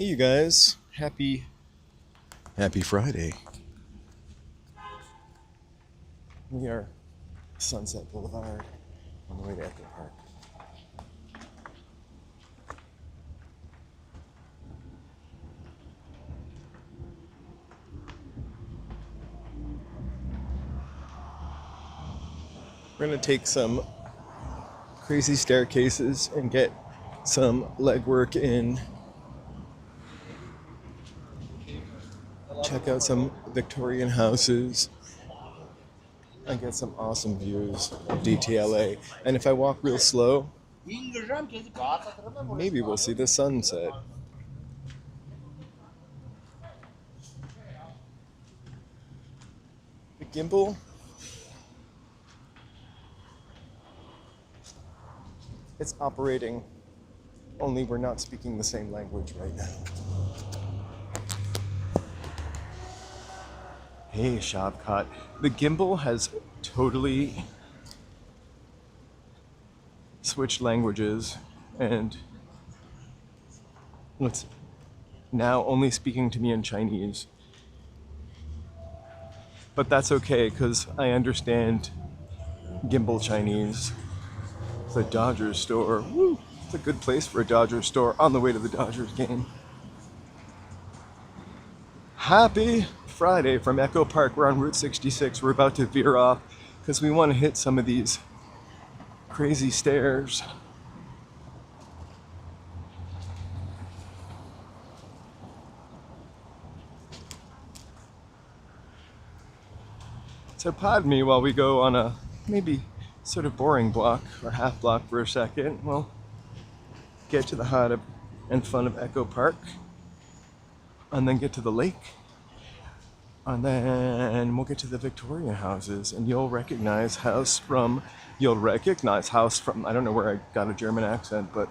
Hey you guys, happy Friday. We are Sunset Boulevard on the way to Echo Park. We're gonna take some crazy staircases and get some legwork in. Check out some Victorian houses and get some awesome views of DTLA. And if I walk real slow, maybe we'll see the sunset. The gimbal. It's operating, only we're not speaking the same language right now. Hey, Shavkat. The gimbal has totally switched languages and it's now only speaking to me in Chinese. But that's okay, because I understand gimbal Chinese. The Dodgers store. Woo! It's a good place for a Dodgers store on the way to the Dodgers game. Happy Friday from Echo Park. We're on Route 66. We're about to veer off because we want to hit some of these crazy stairs. So pardon me while we go on a maybe sort of boring block or half block for a second. We'll get to the heart of and fun of Echo Park and then get to the lake and then we'll get to the Victorian houses and you'll recognize house from I don't know where I got a German accent, but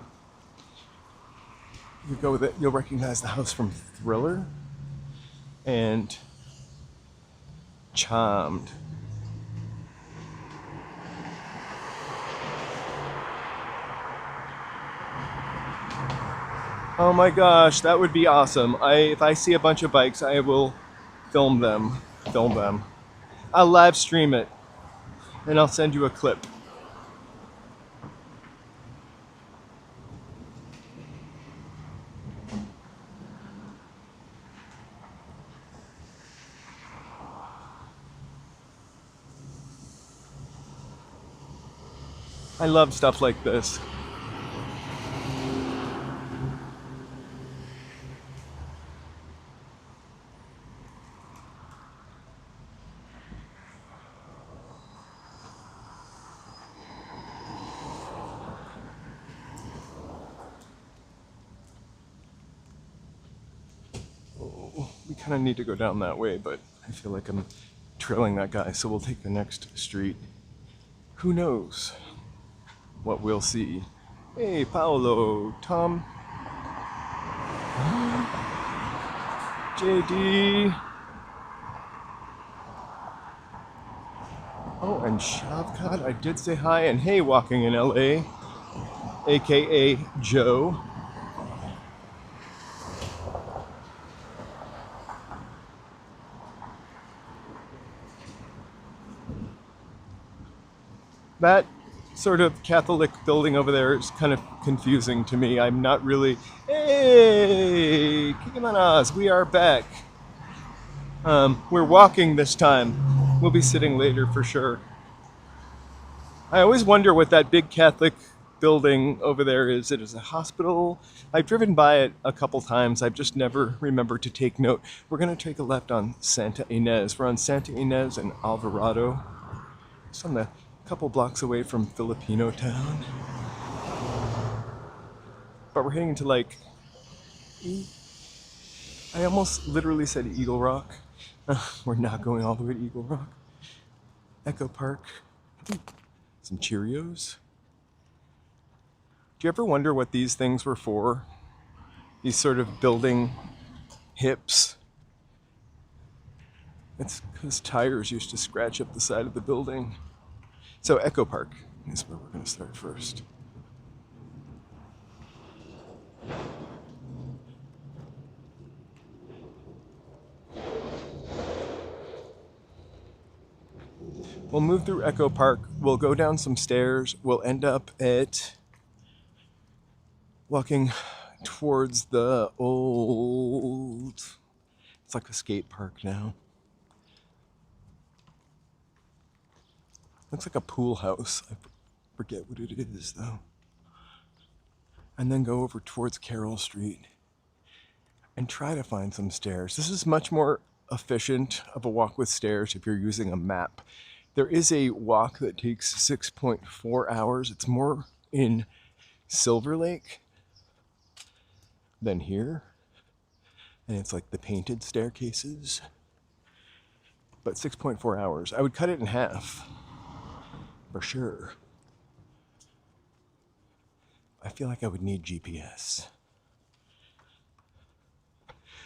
you go with it, you'll recognize the house from Thriller and Charmed. Oh my gosh, that would be awesome. If I see a bunch of bikes, I will film them. I'll live stream it and I'll send you a clip. I love stuff like this. We kind of need to go down that way, but I feel like I'm trailing that guy, so we'll take the next street. Who knows what we'll see? Hey, Paolo, Tom, JD. Oh, and Shavkat, I did say hi, and hey, walking in LA, aka Joe. That sort of Catholic building over there is kind of confusing to me. I'm not really... Hey! Kikamanas, we are back. We're walking this time. We'll be sitting later for sure. I always wonder what that big Catholic building over there is. It is a hospital. I've driven by it a couple times. I've just never remembered to take note. We're going to take a left on Santa Ynez. We're on Santa Ynez and Alvarado. It's on the couple blocks away from Filipino town. But we're heading to like... I almost literally said Eagle Rock. We're not going all the way to Eagle Rock. Echo Park. Some Cheerios. Do you ever wonder what these things were for? These sort of building hips. It's because tires used to scratch up the side of the building. So Echo Park is where we're going to start first. We'll move through Echo Park. We'll go down some stairs. We'll end up at walking towards the old, it's like a skate park now. Looks like a pool house. I forget what it is though. And then go over towards Carroll Street and try to find some stairs. This is much more efficient of a walk with stairs if you're using a map. There is a walk that takes 6.4 hours. It's more in Silver Lake than here. And it's like the painted staircases. But 6.4 hours. I would cut it in half. For sure. I feel like I would need GPS.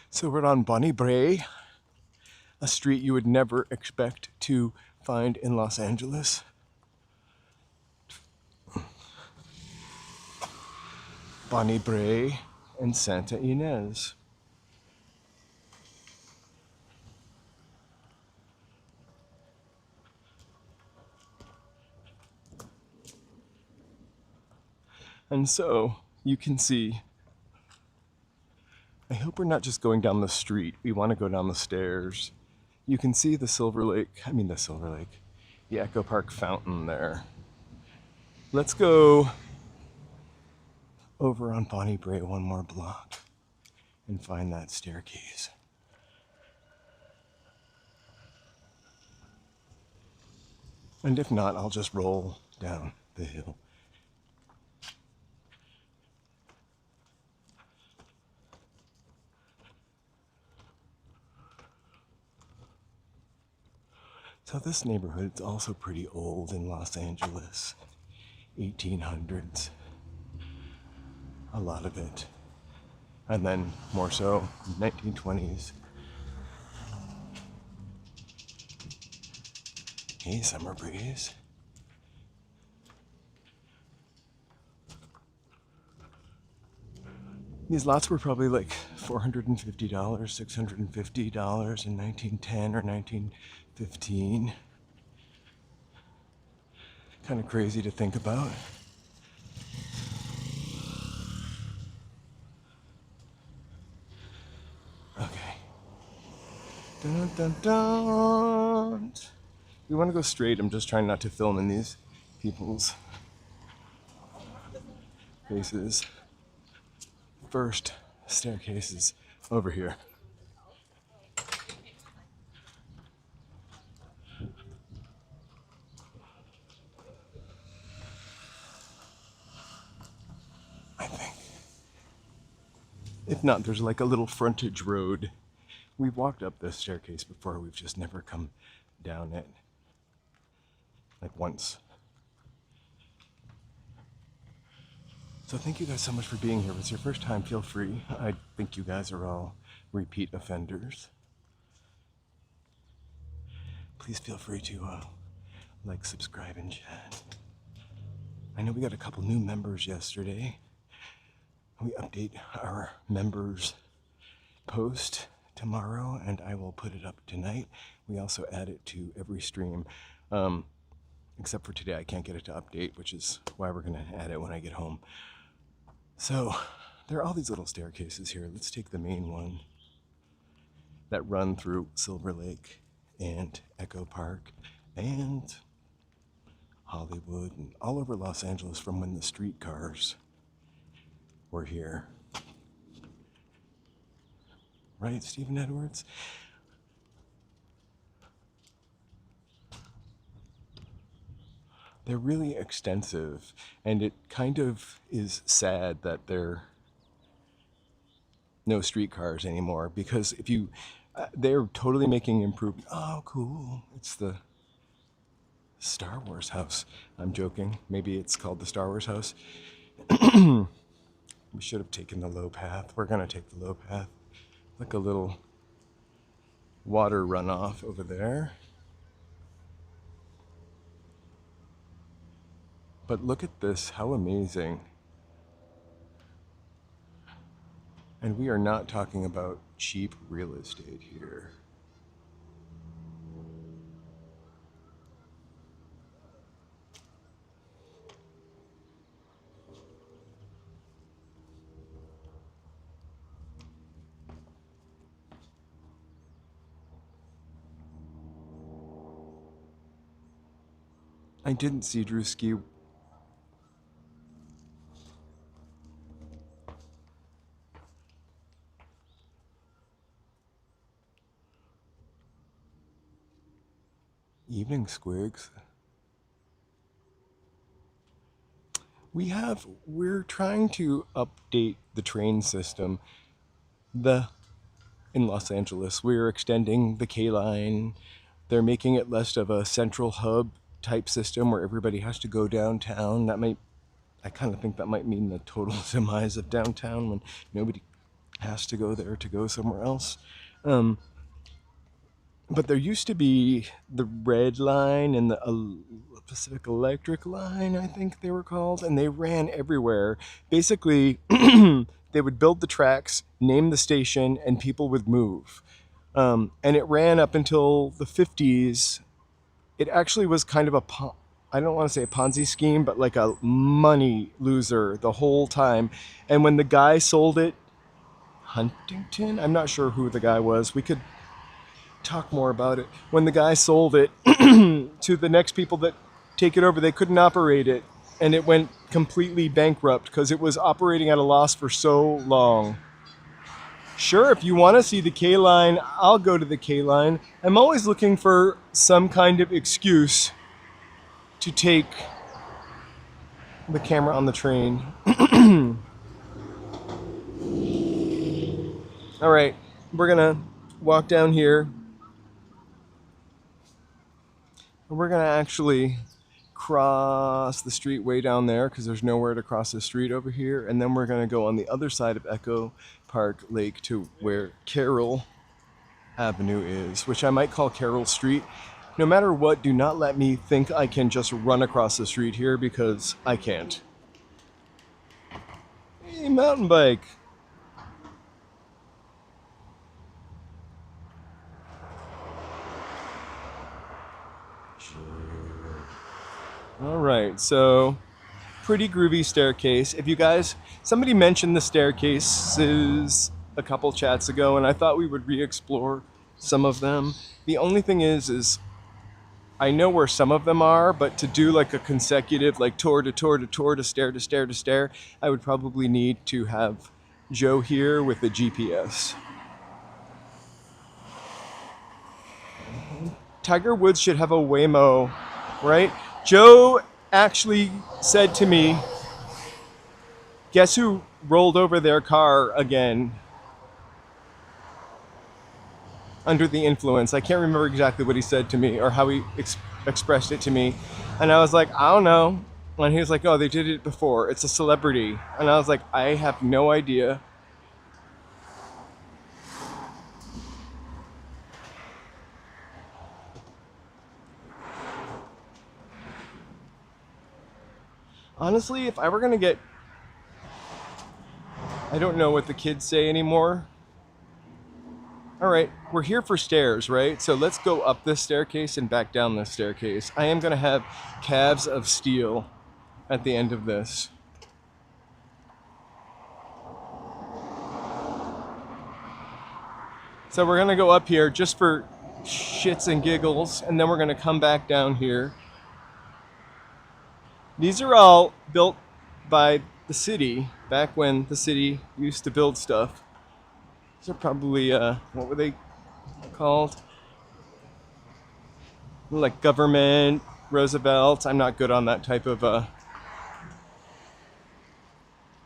So we're on Bonnie Brae, a street you would never expect to find in Los Angeles. Bonnie Brae and Santa Ynez. And so you can see, I hope we're not just going down the street. We want to go down the stairs. You can see the the Echo Park fountain there. Let's go over on Bonnie Brae one more block and find that staircase. And if not, I'll just roll down the hill. So this neighborhood is also pretty old in Los Angeles, 1800s, a lot of it. And then more so, 1920s. Hey, summer breeze. These lots were probably like $450, $650 in 1910 or 1915. Kind of crazy to think about. Okay. Dun, dun, dun. We want to go straight. I'm just trying not to film in these people's faces. First staircases over here. I think. If not, there's like a little frontage road. We've walked up this staircase before. We've just never come down it. Like once. So thank you guys so much for being here. If it's your first time, feel free. I think you guys are all repeat offenders. Please feel free to like, subscribe, and chat. I know we got a couple new members yesterday. We update our members post tomorrow, and I will put it up tonight. We also add it to every stream. Except for today, I can't get it to update, which is why we're going to add it when I get home. So there are all these little staircases here. Let's take the main one that run through Silver Lake and Echo Park and Hollywood and all over Los Angeles from when the streetcars were here. Right, Stephen Edwards? They're really extensive, and it kind of is sad that there are no streetcars anymore, because if you, they're totally making improvement. Oh, cool. It's the Star Wars house. I'm joking. Maybe it's called the Star Wars house. We should have taken the low path. We're going to take the low path. Like a little water runoff over there. But look at this, how amazing. And we are not talking about cheap real estate here. I didn't see Drewski. Evening squigs. We're trying to update the train system. In Los Angeles, we're extending the K line. They're making it less of a central hub type system where everybody has to go downtown. I kind of think that might mean the total demise of downtown when nobody has to go there to go somewhere else. But there used to be the Red Line and the Pacific Electric Line, I think they were called, and they ran everywhere. Basically, they would build the tracks, name the station, and people would move. And it ran up until the 50s. It actually was kind of I don't want to say a Ponzi scheme, but like a money loser the whole time. And when the guy sold it, Huntington, I'm not sure who the guy was. We could talk more about it. When the guy sold it to the next people that take it over, they couldn't operate it, and it went completely bankrupt because it was operating at a loss for so long. Sure, if you want to see the K line, I'll go to the K line. I'm always looking for some kind of excuse to take the camera on the train. All right, we're gonna walk down here. We're gonna actually cross the street way down there because there's nowhere to cross the street over here, and then we're gonna go on the other side of Echo Park Lake to where Carroll Avenue is, which I might call Carroll Street. No matter what, do not let me think I can just run across the street here because I can't. Hey, mountain bike. All right, so pretty groovy staircase. If you guys, somebody mentioned the staircases a couple chats ago, and I thought we would re-explore some of them. The only thing is I know where some of them are, but to do like a consecutive, like tour to tour to tour to stair to stair to stair, I would probably need to have Joe here with the GPS. Tiger Woods should have a Waymo, right? Joe actually said to me, guess who rolled over their car again under the influence? I can't remember exactly what he said to me or how he expressed it to me. And I was like, I don't know. And he was like, oh, they did it before. It's a celebrity. And I was like, I have no idea. Honestly, if I were gonna get, I don't know what the kids say anymore. All right, we're here for stairs, right? So let's go up this staircase and back down this staircase. I am gonna have calves of steel at the end of this. So we're gonna go up here just for shits and giggles, and then we're gonna come back down here. These are all built by the city, back when the city used to build stuff. These are probably, what were they called? Like government, Roosevelt. I'm not good on that type of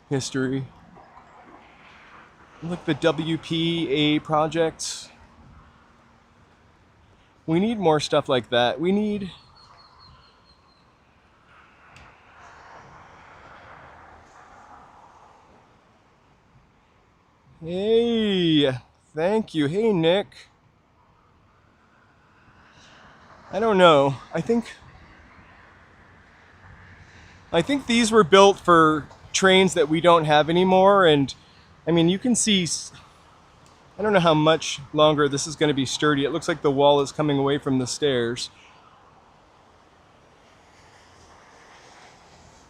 history. Like the WPA projects. We need more stuff like that. We need... Hey, thank you. Hey, Nick. I don't know. I think these were built for trains that we don't have anymore, and I mean, you can see, I don't know how much longer this is going to be sturdy. It looks like the wall is coming away from the stairs.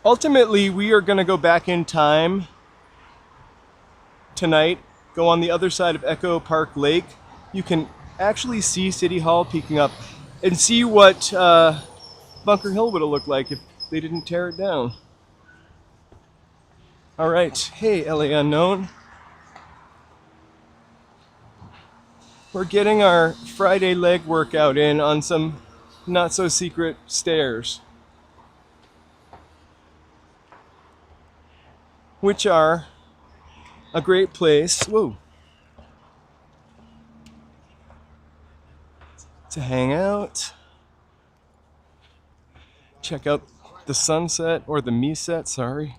Ultimately, we are going to go back in time tonight, go on the other side of Echo Park Lake. You can actually see City Hall peeking up and see what Bunker Hill would have looked like if they didn't tear it down. All right, hey LA Unknown. We're getting our Friday leg workout in on some not so secret stairs, which are a great place, whoa, to hang out, check out the sunset, or the me-set, sorry.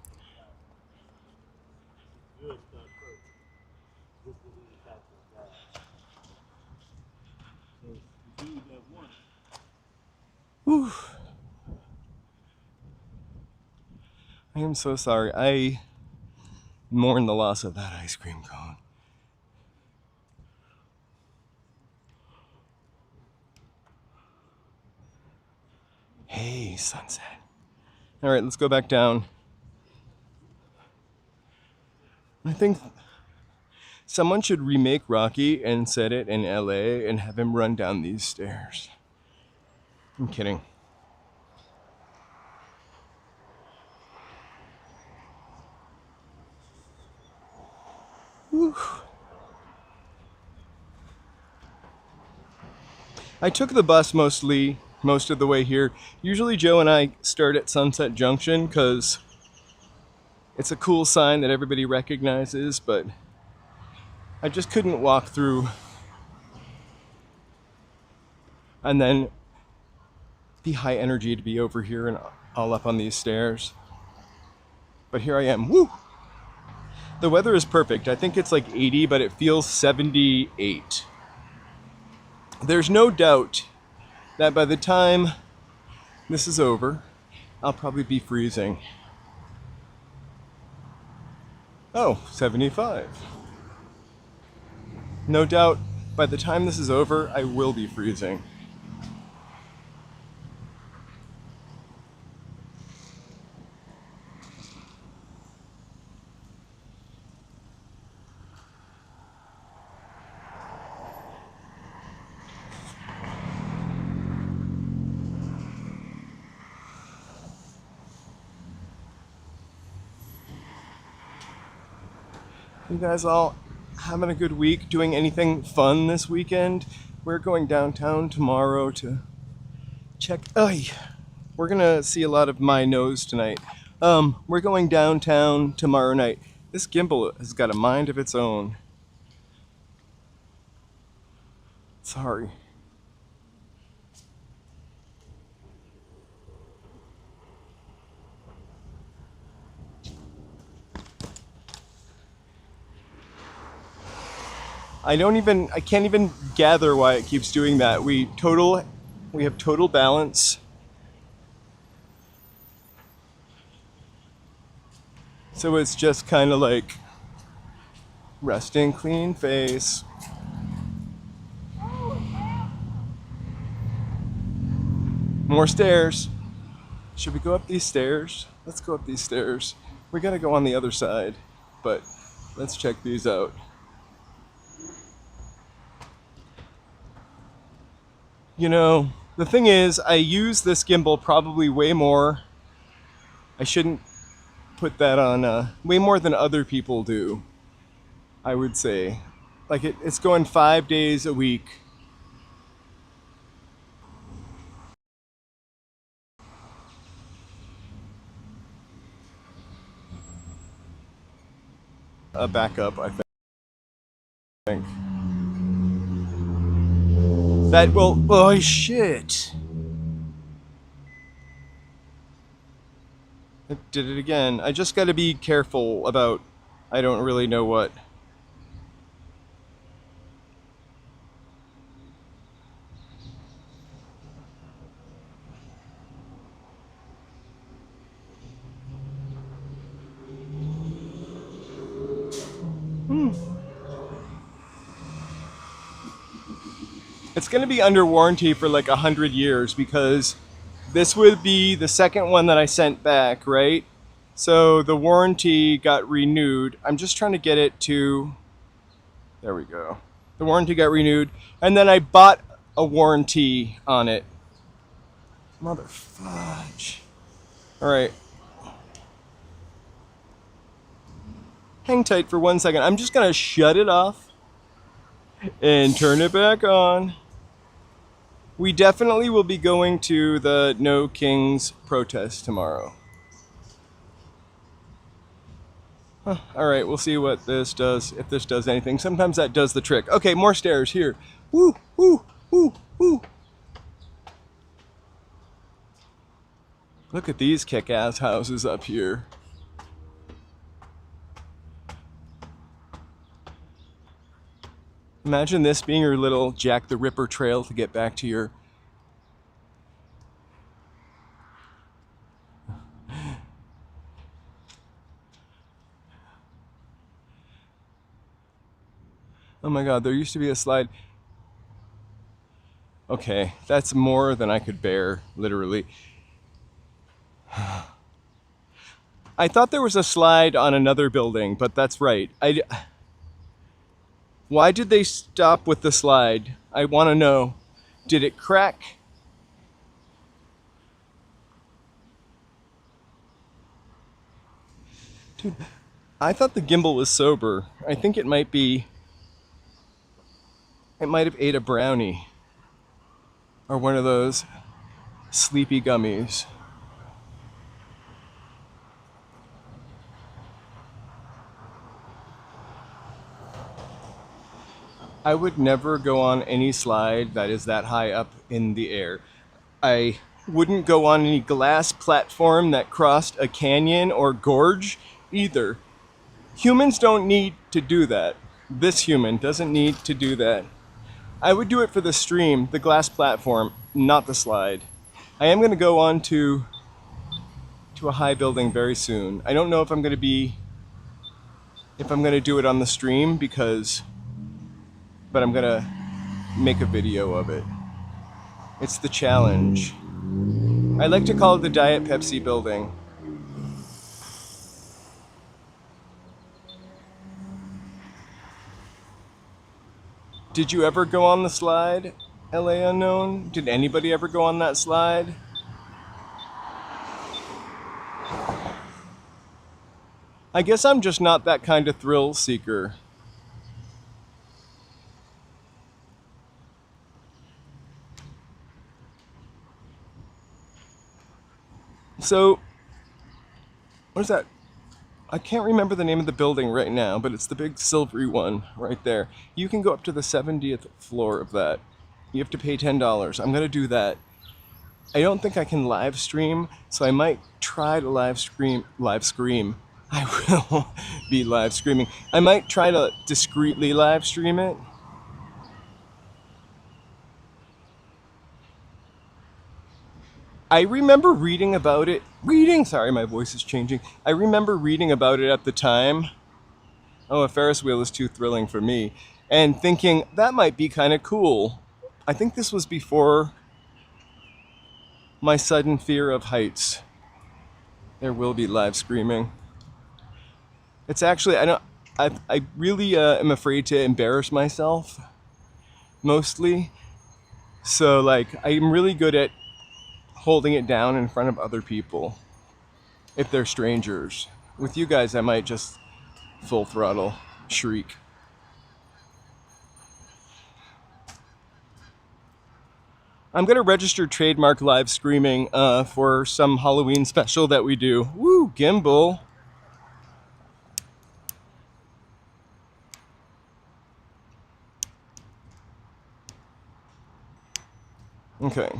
Whew. I am so sorry. I mourn the loss of that ice cream cone. Hey, sunset. All right, let's go back down. I think someone should remake Rocky and set it in LA and have him run down these stairs. I'm kidding. Whew. I took the bus most of the way here. Usually Joe and I start at Sunset Junction because it's a cool sign that everybody recognizes, but I just couldn't walk through and then be high energy to be over here and all up on these stairs. But here I am. Woo! The weather is perfect. I think it's like 80, but it feels 78. There's no doubt that by the time this is over, I'll probably be freezing. Oh, 75. No doubt by the time this is over, I will be freezing. You guys all having a good week? Doing anything fun this weekend? We're going downtown tomorrow to check. We're gonna see a lot of my nose tonight. We're going downtown tomorrow night. This gimbal has got a mind of its own. Sorry. I can't even gather why it keeps doing that. We have total balance. So it's just kind of like resting, clean face. More stairs. Should we go up these stairs? Let's go up these stairs. We gotta go on the other side, but let's check these out. You know, the thing is, I use this gimbal probably way more. I shouldn't put that on way more than other people do, I would say. Like it's going 5 days a week. A backup, I think. That will, oh shit. I did it again. I just gotta be careful about, I don't really know what. It's gonna be under warranty for like 100 years because this would be the second one that I sent back, right? So the warranty got renewed. I'm just trying to get it to, there we go. The warranty got renewed, and then I bought a warranty on it. Mother fudge. Alright. Hang tight for 1 second. I'm just gonna shut it off and turn it back on. We definitely will be going to the No Kings protest tomorrow. Alright, we'll see what this does, if this does anything. Sometimes that does the trick. Okay, more stairs here. Woo, woo, woo, woo. Look at these kick-ass houses up here. Imagine this being your little Jack the Ripper trail to get back to your... Oh my god, there used to be a slide. Okay, that's more than I could bear, literally. I thought there was a slide on another building, but that's right. Why did they stop with the slide? I want to know. Did it crack? Dude, I thought the gimbal was sober. I think it might be... It might have ate a brownie. Or one of those sleepy gummies. I would never go on any slide that is that high up in the air. I wouldn't go on any glass platform that crossed a canyon or gorge either. Humans don't need to do that. This human doesn't need to do that. I would do it for the stream, the glass platform, not the slide. I am going to go on to a high building very soon. I don't know if I'm going to do it on the stream but I'm going to make a video of it. It's the challenge. I like to call it the Diet Pepsi building. Did you ever go on the slide, LA Unknown? Did anybody ever go on that slide? I guess I'm just not that kind of thrill seeker. So, what is that? I can't remember the name of the building right now, but it's the big silvery one right there. You can go up to the 70th floor of that. You have to pay $10. I'm going to do that. I don't think I can live stream, so I might try to live scream. I will be live streaming. I might try to discreetly live stream it. I remember reading about it. Sorry, my voice is changing. I remember reading about it at the time. Oh, a Ferris wheel is too thrilling for me. And thinking, that might be kind of cool. I think this was before my sudden fear of heights. There will be live screaming. It's actually, I really am afraid to embarrass myself, mostly. So, like, I'm really good at holding it down in front of other people if they're strangers. With you guys, I might just full throttle shriek. I'm gonna register trademark live screaming for some Halloween special that we do. Woo, gimbal. Okay.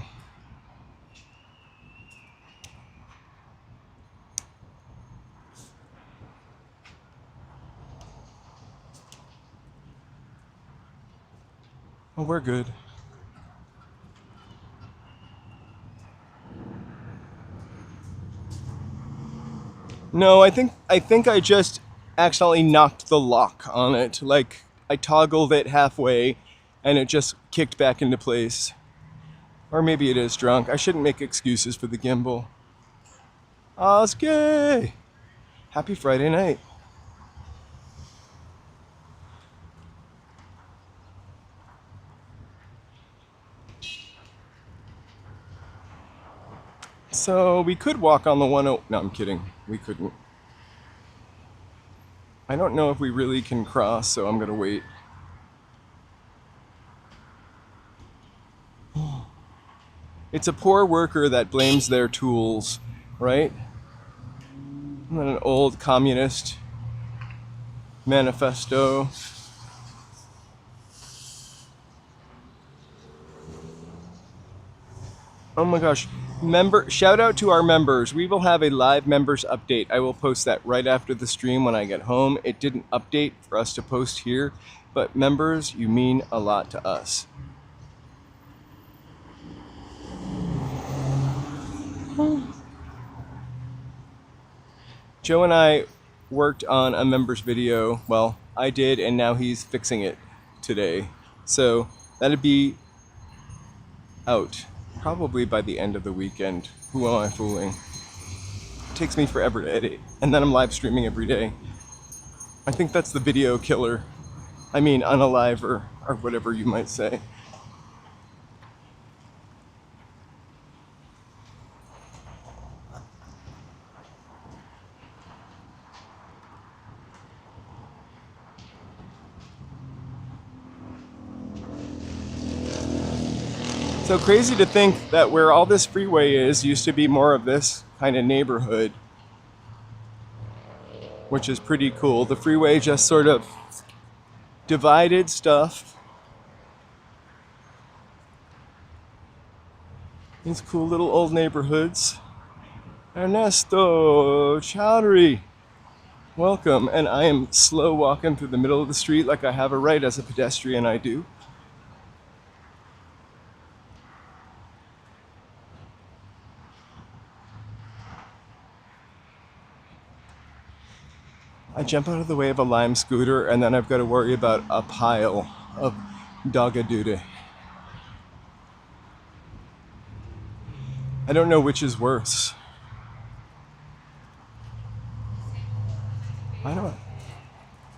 Oh, we're good. No, I think I just accidentally knocked the lock on it. Like, I toggled it halfway and it just kicked back into place. Or maybe it is drunk. I shouldn't make excuses for the gimbal. Oskay! Happy Friday night. So we could walk on the 10. No, I'm kidding. We couldn't. I don't know if we really can cross, so I'm gonna wait. It's a poor worker that blames their tools, right? Isn't that an old communist manifesto? Oh my gosh. Shout out to our members. We will have a live members update. I will post that right after the stream when I get home. It didn't update for us to post here, but members, you mean a lot to us. Joe and I worked on a members video. Well, I did, and now he's fixing it today. So that'd be out probably by the end of the weekend. Who am I fooling? It takes me forever to edit, and then I'm live streaming every day. I think that's the video killer. I mean, unalive or whatever you might say. So crazy to think that where all this freeway is used to be more of this kind of neighborhood, which is pretty cool. The freeway just sort of divided stuff. These cool little old neighborhoods. Ernesto Chowdhury, welcome. And I am slow walking through the middle of the street like I have a right as a pedestrian, I do. I jump out of the way of a lime scooter and then I've got to worry about a pile of dog-a-doo-dah. I don't know which is worse. I don't.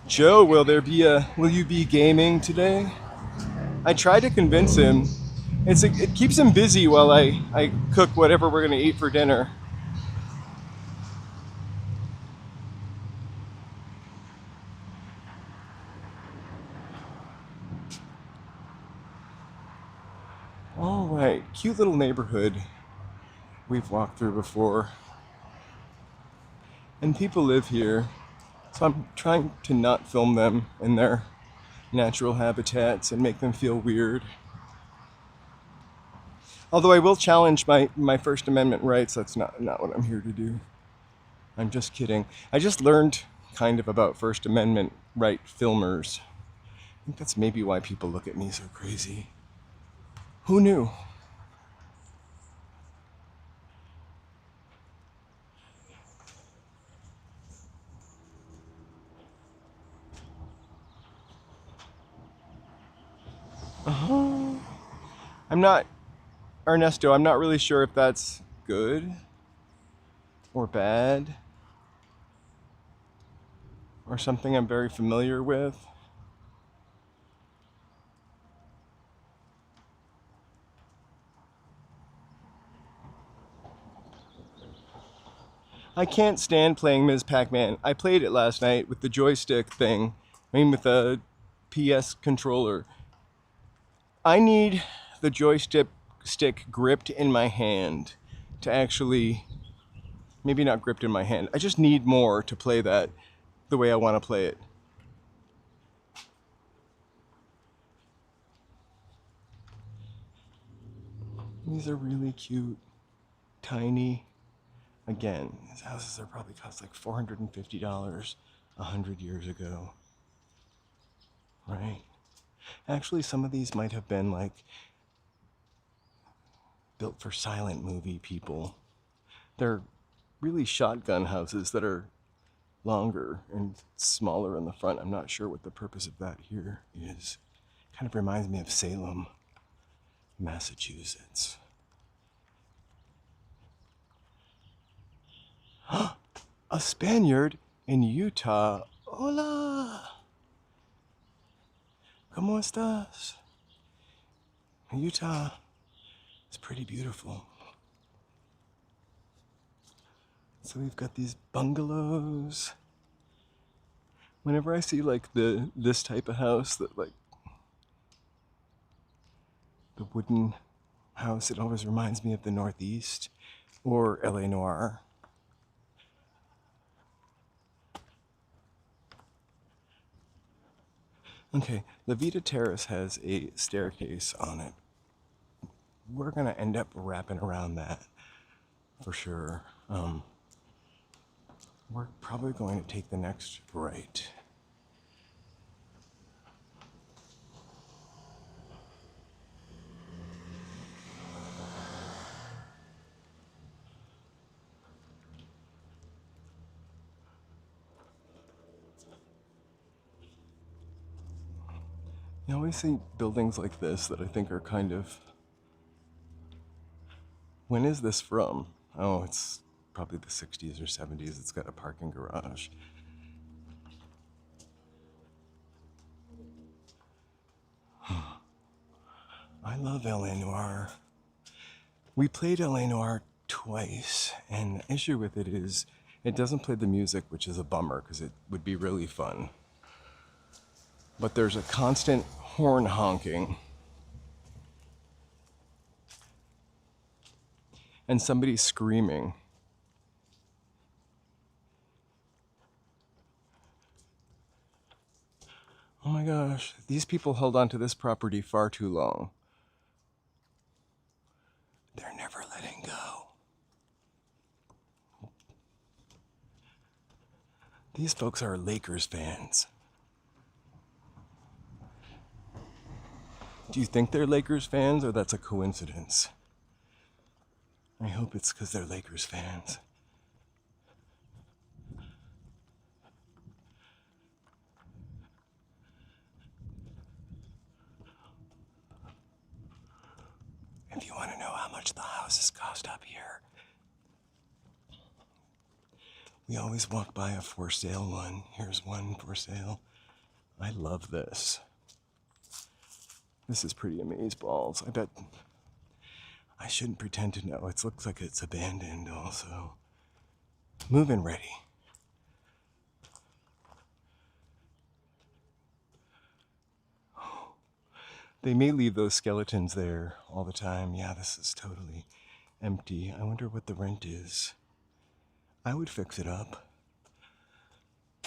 Joe, will you be gaming today? I tried to convince him. It keeps him busy while I cook whatever we're gonna eat for dinner. All right, cute little neighborhood we've walked through before. And people live here, so I'm trying to not film them in their natural habitats and make them feel weird. Although I will challenge my First Amendment rights, that's not what I'm here to do. I'm just kidding. I just learned kind of about First Amendment right filmers. I think that's maybe why people look at me so crazy. Who knew? Uh-huh. Ernesto, I'm not really sure if that's good or bad or something I'm very familiar with. I can't stand playing Ms. Pac-Man. I played it last night with the joystick thing. I mean, with a PS controller. I need the joystick gripped in my hand to actually, maybe not gripped in my hand. I just need more to play that the way I want to play it. These are really cute, tiny. Again, these houses are probably cost like $450 100 years ago, right? Actually, some of these might have been like built for silent movie people. They're really shotgun houses that are longer and smaller in the front. I'm not sure what the purpose of that here is. Kind of reminds me of Salem, Massachusetts. A Spaniard in Utah. Hola. ¿Cómo estás? Utah is pretty beautiful. So we've got these bungalows. Whenever I see like this type of house, that like the wooden house, it always reminds me of the Northeast or LA Noir. Okay, the Vita Terrace has a staircase on it. We're gonna end up wrapping around that for sure. We're probably going to take the next right. You always see buildings like this that I think are kind of. When is this from? Oh, it's probably the 60s or 70s. It's got a parking garage. I love LA Noir. We played LA Noir twice, and the issue with it is it doesn't play the music, which is a bummer because it would be really fun. But there's a constant horn honking. And somebody screaming. Oh my gosh, these people held on to this property far too long. They're never letting go. These folks are Lakers fans. Do you think they're Lakers fans or that's a coincidence? I hope it's because they're Lakers fans. If you want to know how much the houses cost up here, we always walk by a for sale one. Here's one for sale. I love this. This is pretty amazeballs. I bet I shouldn't pretend to know. It looks like it's abandoned also. Move-in ready. They may leave those skeletons there all the time. Yeah, this is totally empty. I wonder what the rent is. I would fix it up.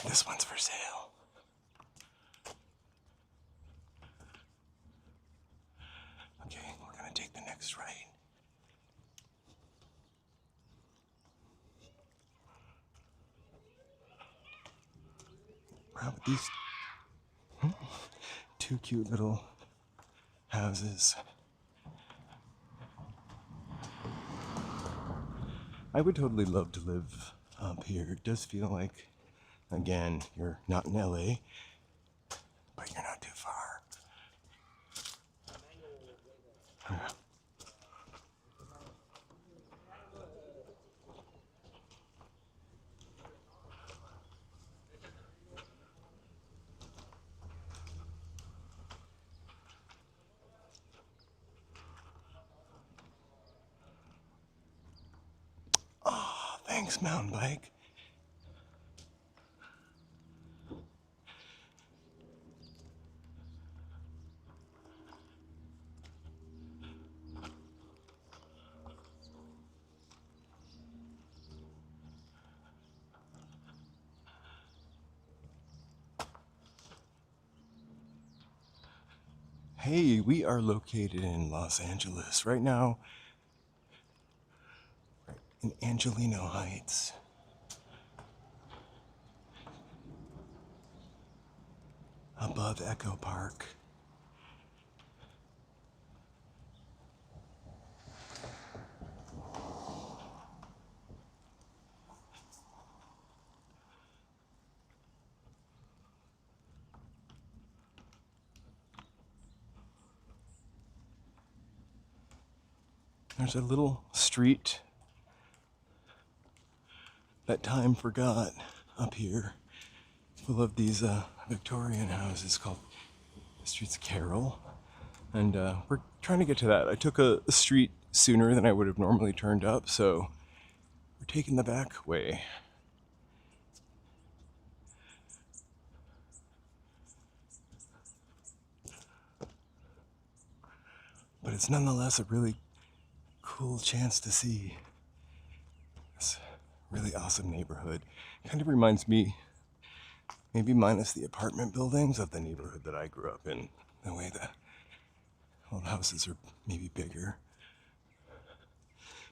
This one's for sale. Okay, we're gonna take the next right. Wow, these two cute little houses. I would totally love to live up here. It does feel like, again, you're not in LA, but you're not too far. Oh, thanks, mountain bike. Hey, we are located in Los Angeles right now, in Angelino Heights. Above Echo Park. There's a little street that time forgot up here, full of these Victorian houses called the street's Carroll. And we're trying to get to that. I took a street sooner than I would have normally turned up, so We're taking the back way. But it's nonetheless a really cool chance to see this really awesome neighborhood. Kind of reminds me, maybe minus the apartment buildings, of the neighborhood that I grew up in. The way the old houses are maybe bigger,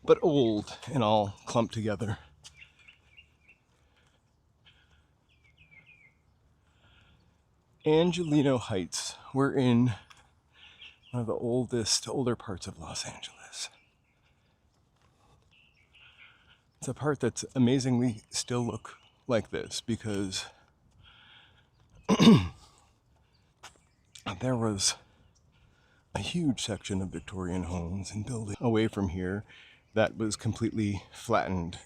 but old and all clumped together. Angelino Heights. We're in one of the older parts of Los Angeles. It's a part that's amazingly still look like this because there was a huge section of Victorian homes and buildings away from here that was completely flattened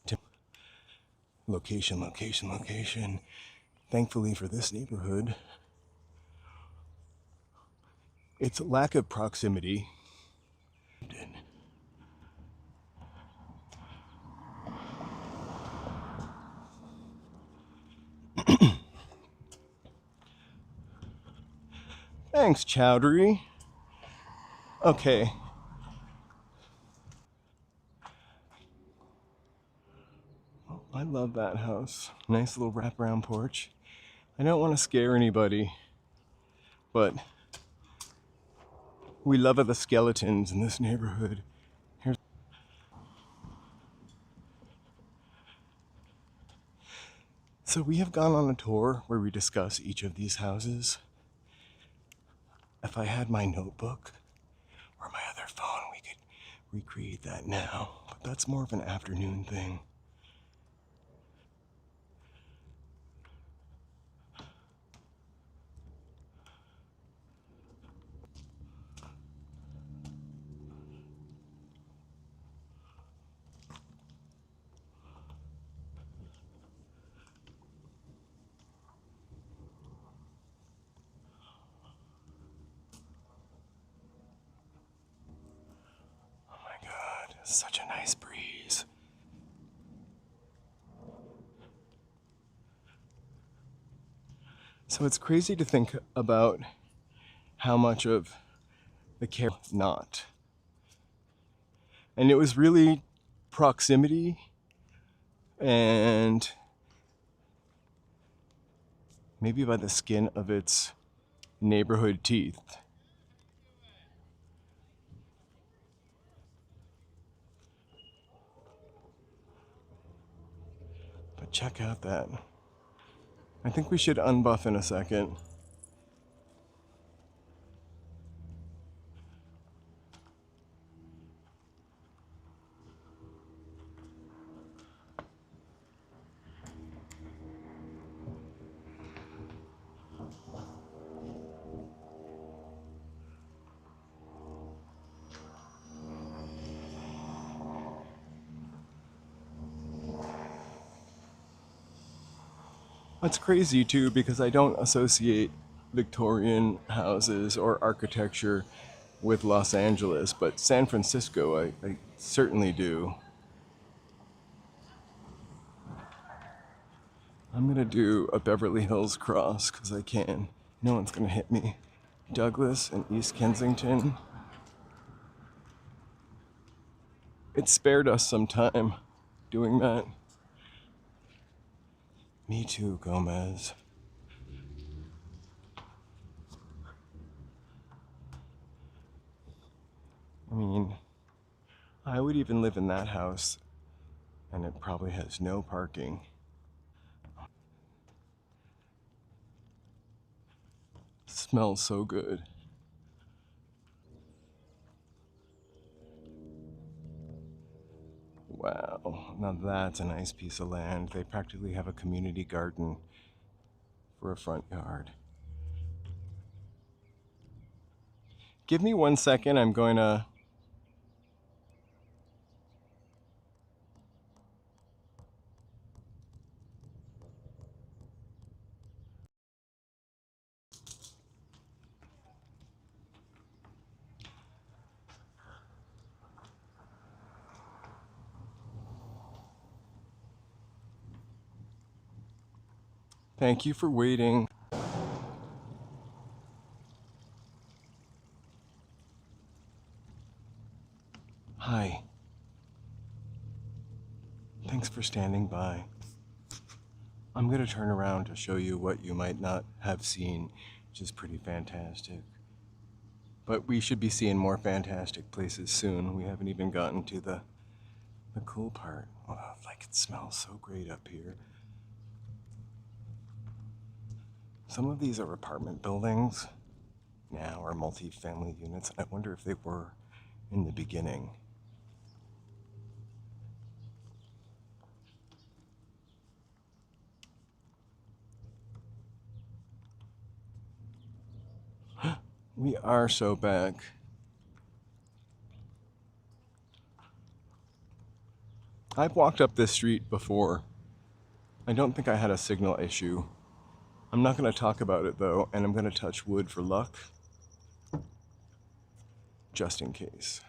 to location, location, location. Thankfully for this neighborhood, its lack of proximity Thanks, Chowdhury. Okay. Oh, I love that house. Nice little wraparound porch. I don't want to scare anybody, but we love the skeletons in this neighborhood. So we have gone on a tour where we discuss each of these houses. If I had my notebook or my other phone, we could recreate that now, but that's more of an afternoon thing. Oh my God, such a nice breeze. So it's crazy to think about how much of the Carroll not. And it was really proximity and maybe by the skin of its neighborhood teeth. But check out that. I think we should unbuff in a second. It's crazy too because I don't associate Victorian houses or architecture with Los Angeles, but San Francisco I certainly do. I'm gonna do a Beverly Hills cross because I can. No one's gonna hit me. Douglas and East Kensington. It spared us some time doing that. Me too, Gomez. I mean, I would even live in that house, and it probably has no parking. It smells so good. Wow, now that's a nice piece of land. They practically have a community garden for a front yard. Give me 1 second, I'm going to... Thank you for waiting. Hi. Thanks for standing by. I'm going to turn around to show you what you might not have seen, which is pretty fantastic. But we should be seeing more fantastic places soon. We haven't even gotten to the cool part. Oh, like it smells so great up here. Some of these are apartment buildings now, or multi-family units. I wonder if they were in the beginning. We are so back. I've walked up this street before. I don't think I had a signal issue. I'm not going to talk about it though, and I'm going to touch wood for luck, just in case.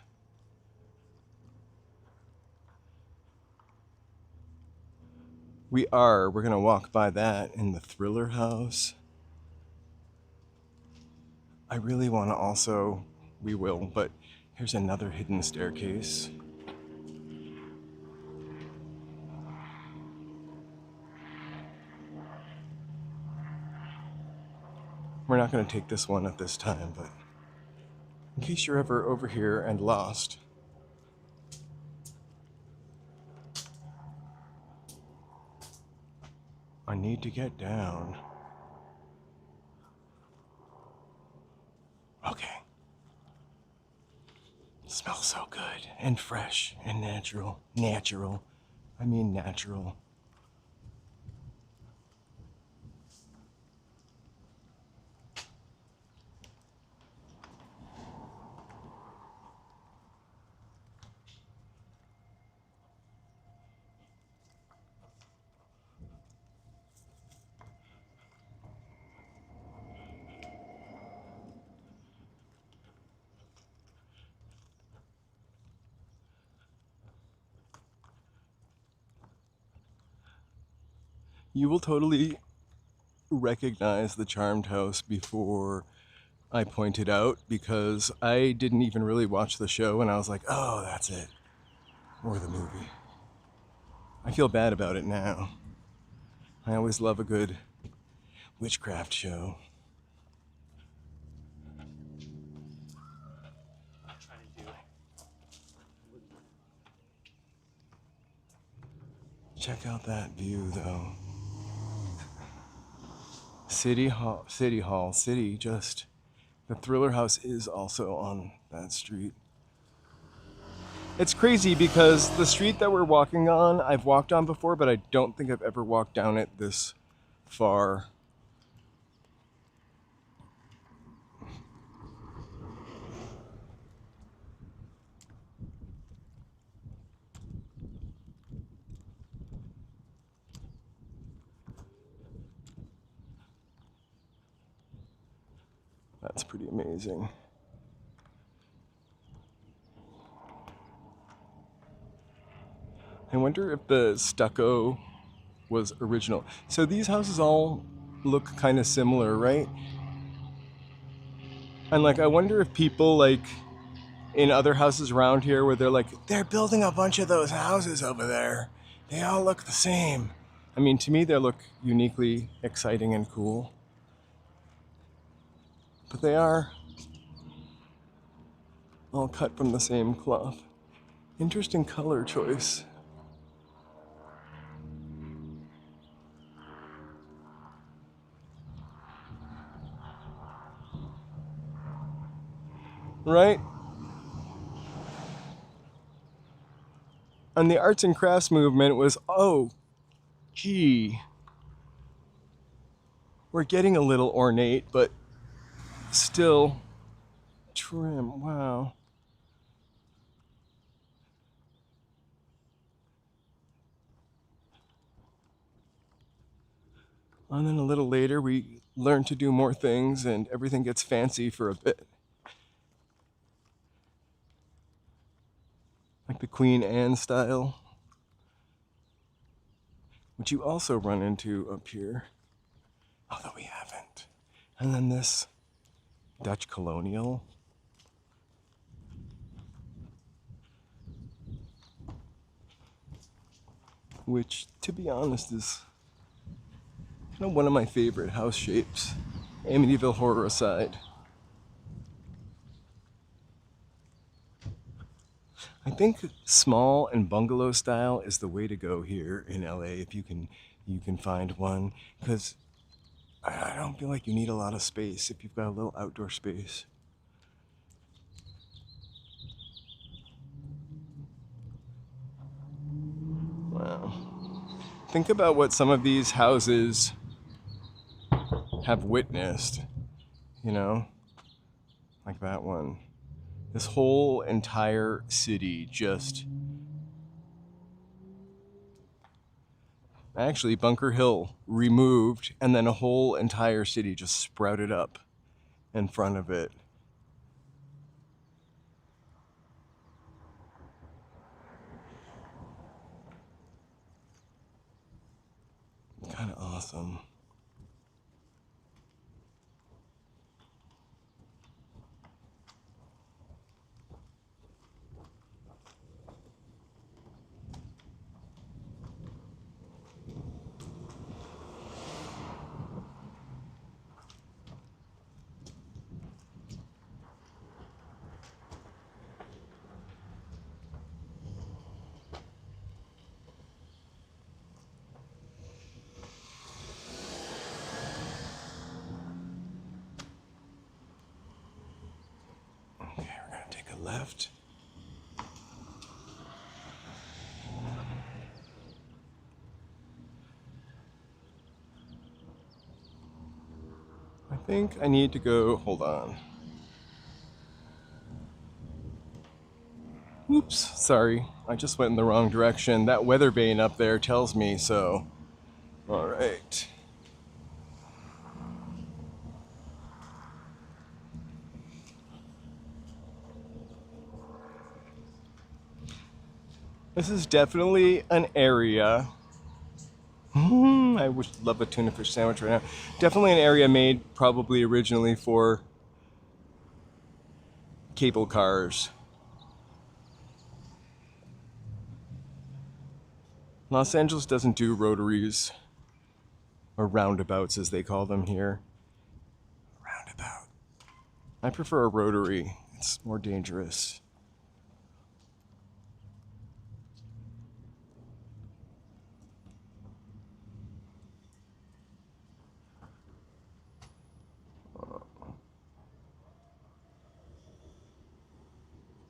We're going to walk by that in the Thriller House. I really want to also, we will, but here's another hidden staircase. We're not going to take this one at this time, but in case you're ever over here and lost. I need to get down. Okay. It smells so good and fresh and natural. Natural. I mean natural. You will totally recognize the charmed house before I point it out, because I didn't even really watch the show and I was like, oh, that's it. Or the movie. I feel bad about it now. I always love a good witchcraft show. Check out that view though. City Hall, just. The Thriller House is also on that street. It's crazy because the street that we're walking on, I've walked on before, but I don't think I've ever walked down it this far. That's pretty amazing. I wonder if the stucco was original. So these houses all look kind of similar, right? And like, I wonder if people like in other houses around here where they're like, they're building a bunch of those houses over there. They all look the same. I mean, to me, they look uniquely exciting and cool. But they are all cut from the same cloth. Interesting color choice. Right? And the arts and crafts movement was, oh, gee, we're getting a little ornate, but still trim. Wow. And then a little later, we learn to do more things and everything gets fancy for a bit. Like the Queen Anne style, which you also run into up here. although we haven't. And then this Dutch colonial. Which, to be honest, is one of my favorite house shapes. Amityville Horror aside. I think small and bungalow style is the way to go here in LA if you can find one, because I don't feel like you need a lot of space if you've got a little outdoor space. Wow. Think about what some of these houses have witnessed, like that one. This whole entire city just... Actually, Bunker Hill removed, and then a whole entire city just sprouted up in front of it. Kind of awesome. Okay, we're gonna take a left. I think I need to go, hold on. Oops, sorry. I just went in the wrong direction. That weather vane up there tells me so. All right. This is definitely an area. I would love a tuna fish sandwich right now. Definitely an area made probably originally for cable cars. Los Angeles doesn't do rotaries, or roundabouts as they call them here. Roundabout. I prefer a rotary. It's more dangerous.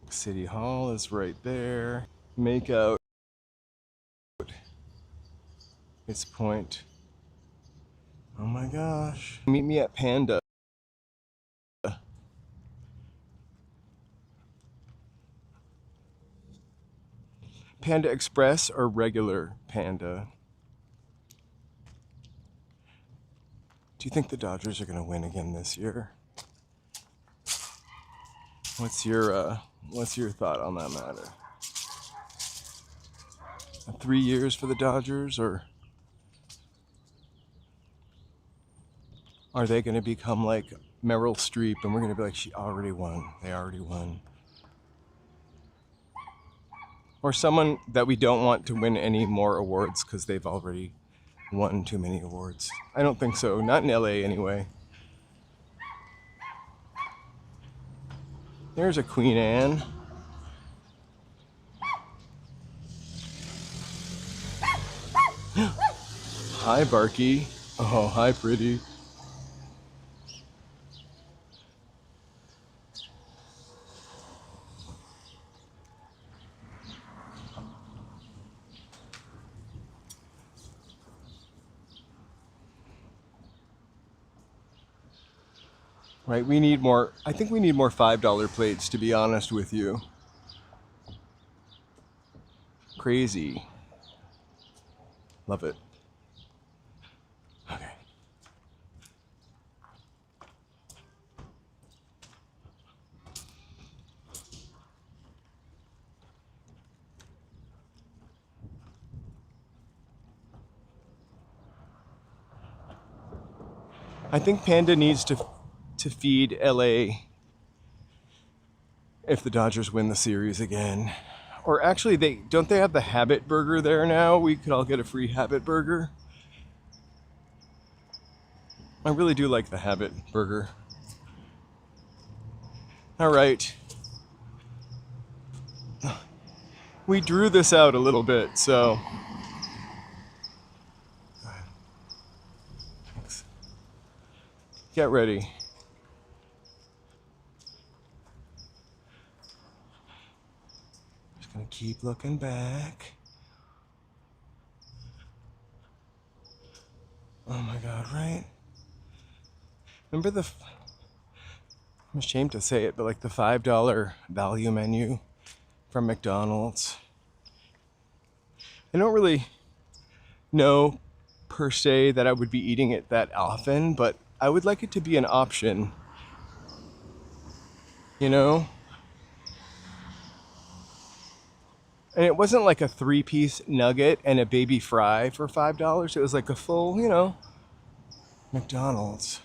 City Hall is right there. Make out its point. Oh my gosh. Meet me at Panda. Panda Express or regular Panda? Do you think the Dodgers are going to win again this year? What's your thought on that matter? 3 years for the Dodgers, or are they going to become like Meryl Streep and we're going to be like, she already won, they already won? Or someone that we don't want to win any more awards because they've already won too many awards. I don't think so, not in LA anyway. There's a Queen Anne. Hi, Barky. Oh, hi, pretty. Right, we need more, I think we need more $5 plates, to be honest with you. Crazy. Love it. Okay. I think Panda needs to feed LA if the Dodgers win the series again. Or actually, they have the Habit Burger there now? We could all get a free Habit Burger. I really do like the Habit Burger. All right. We drew this out a little bit, so. Thanks. Get ready. Just gonna keep looking back. Oh my God, right? Remember I'm ashamed to say it, but like the $5 value menu from McDonald's. I don't really know per se that I would be eating it that often, but I would like it to be an option, you know? And it wasn't like a 3-piece nugget and a baby fry for $5. It was like a full, McDonald's.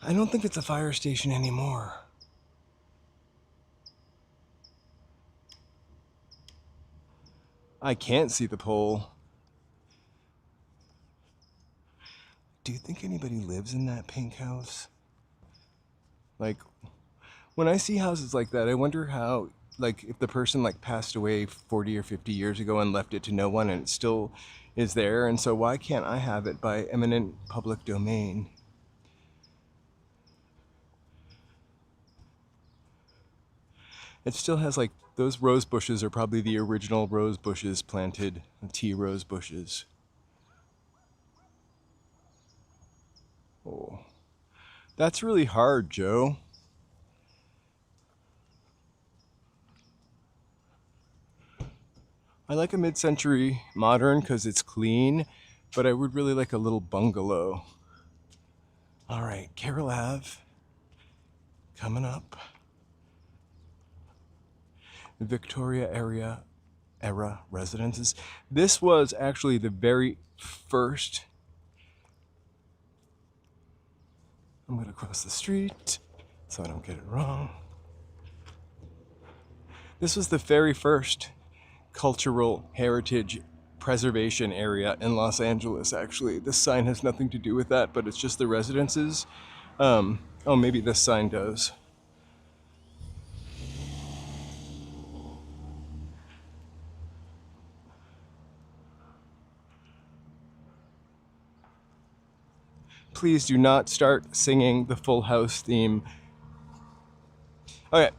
I don't think it's a fire station anymore. I can't see the pole. Do you think anybody lives in that pink house? Like, when I see houses like that, I wonder how, like, if the person like passed away 40 or 50 years ago and left it to no one and it still is there, and so why can't I have it by eminent public domain? It still has like, those rose bushes are probably the original rose bushes planted, tea rose bushes. Oh, that's really hard, Joe. I like a mid-century modern because it's clean, but I would really like a little bungalow. All right, Carroll Ave, coming up. Victoria era residences. This was actually the very first. I'm gonna cross the street so I don't get it wrong. This was the very first cultural heritage preservation area in Los Angeles, actually. This sign has nothing to do with that, but it's just the residences. Oh, maybe this sign does. Please do not start singing the Full House theme. Okay,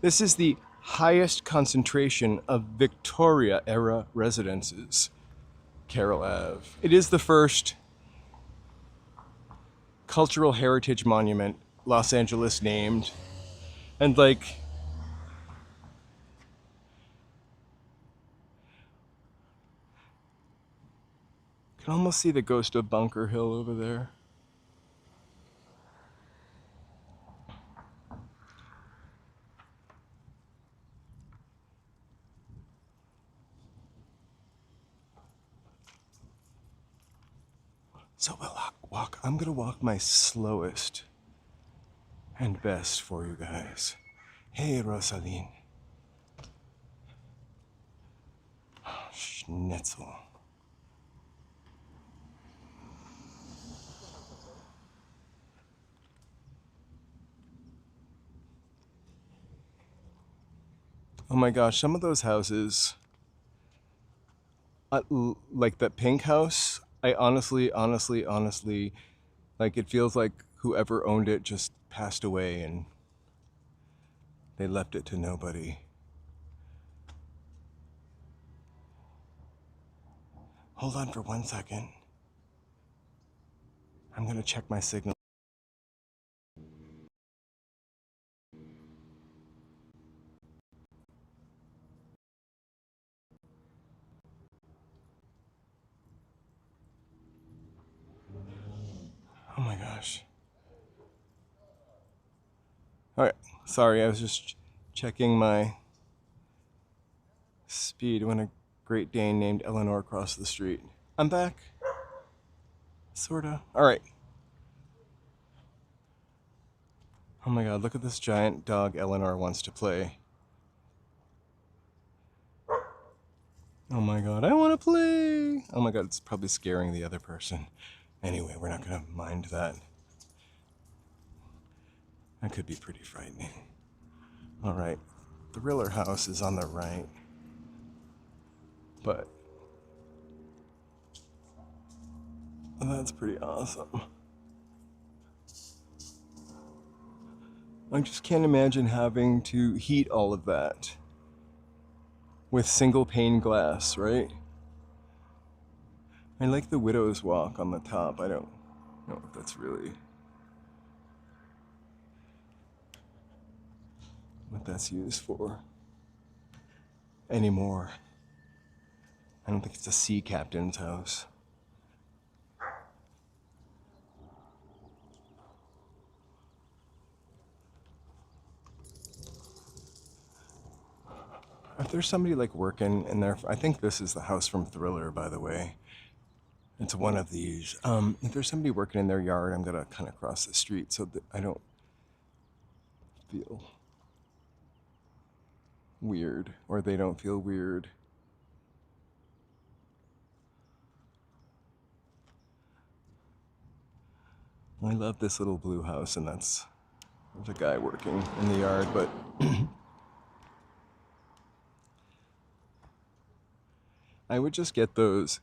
this is the highest concentration of Victoria era residences, Carroll Ave. It is the first cultural heritage monument Los Angeles named. And like, you can almost see the ghost of Bunker Hill over there. So we'll walk. I'm gonna walk my slowest and best for you guys. Hey, Rosaline. Schnitzel. Oh my gosh, some of those houses, like that pink house, I honestly, like it feels like whoever owned it just passed away and they left it to nobody. Hold on for 1 second. I'm gonna check my signal. Oh my gosh. All right, sorry, I was just checking my speed when a Great Dane named Eleanor crossed the street. I'm back. Sorta. Alright. Oh my god, look at this giant dog Eleanor wants to play. Oh my god, I want to play! Oh my god, it's probably scaring the other person. Anyway, we're not gonna mind that. That could be pretty frightening. Alright, the Riller house is on the right. But that's pretty awesome. I just can't imagine having to heat all of that with single pane glass, right? I like the widow's walk on the top. I don't know if that's really what that's used for anymore. I don't think it's a sea captain's house. If there's somebody like working in there, I think this is the house from Thriller, by the way. It's one of these. If there's somebody working in their yard, I'm gonna kind of cross the street so that I don't feel weird, or they don't feel weird. I love this little blue house, and there's a guy working in the yard, but I would just get those,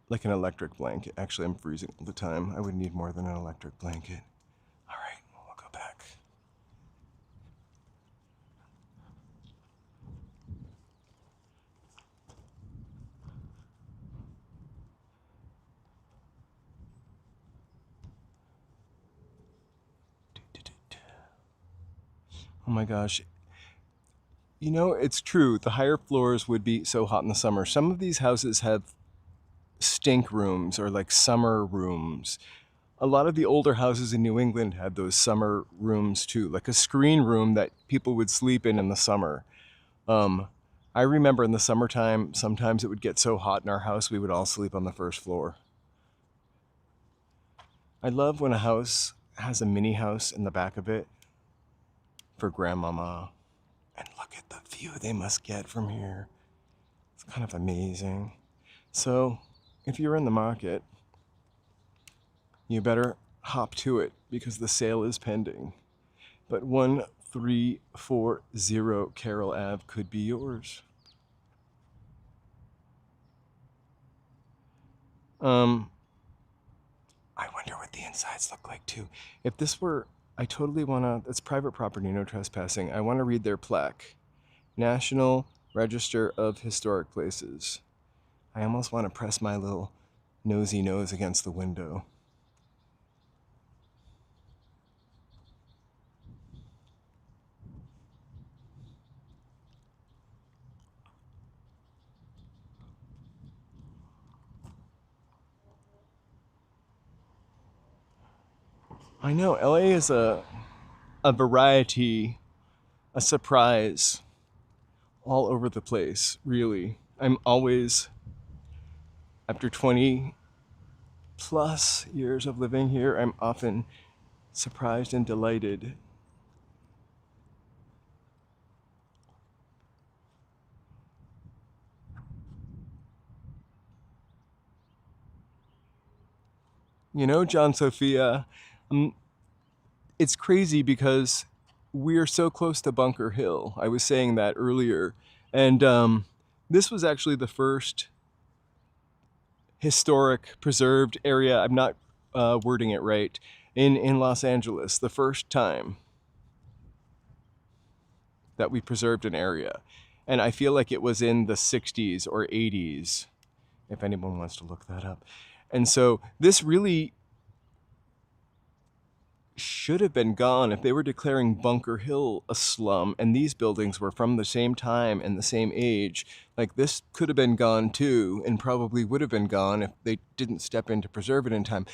like an electric blanket. Actually, I'm freezing all the time. I would need more than an electric blanket. All right, we'll go back. Oh my gosh. You know, it's true. The higher floors would be so hot in the summer. Some of these houses have stink rooms or like summer rooms. A lot of the older houses in New England had those summer rooms too, like a screen room that people would sleep in the summer. I remember in the summertime, sometimes it would get so hot in our house, we would all sleep on the first floor. I love when a house has a mini house in the back of it for grandmama. And look at the view they must get from here. It's kind of amazing. So, if you're in the market, you better hop to it because the sale is pending. But 1340 Carroll Ave could be yours. I wonder what the insides look like too. If this were, I totally wanna, it's private property, no trespassing. I wanna read their plaque. National Register of Historic Places. I almost wanna press my little nosy nose against the window. I know, LA is a variety, a surprise, all over the place, really. I'm always, after 20 plus years of living here, I'm often surprised and delighted. You know, John Sophia, it's crazy because we're so close to Bunker Hill. I was saying that earlier. And this was actually the first historic preserved area, I'm not wording it right, in Los Angeles, the first time that we preserved an area. And I feel like it was in the 60s or 80s, if anyone wants to look that up. And so this really should have been gone if they were declaring Bunker Hill a slum and these buildings were from the same time and the same age. Like, this could have been gone too, and probably would have been gone if they didn't step in to preserve it in time.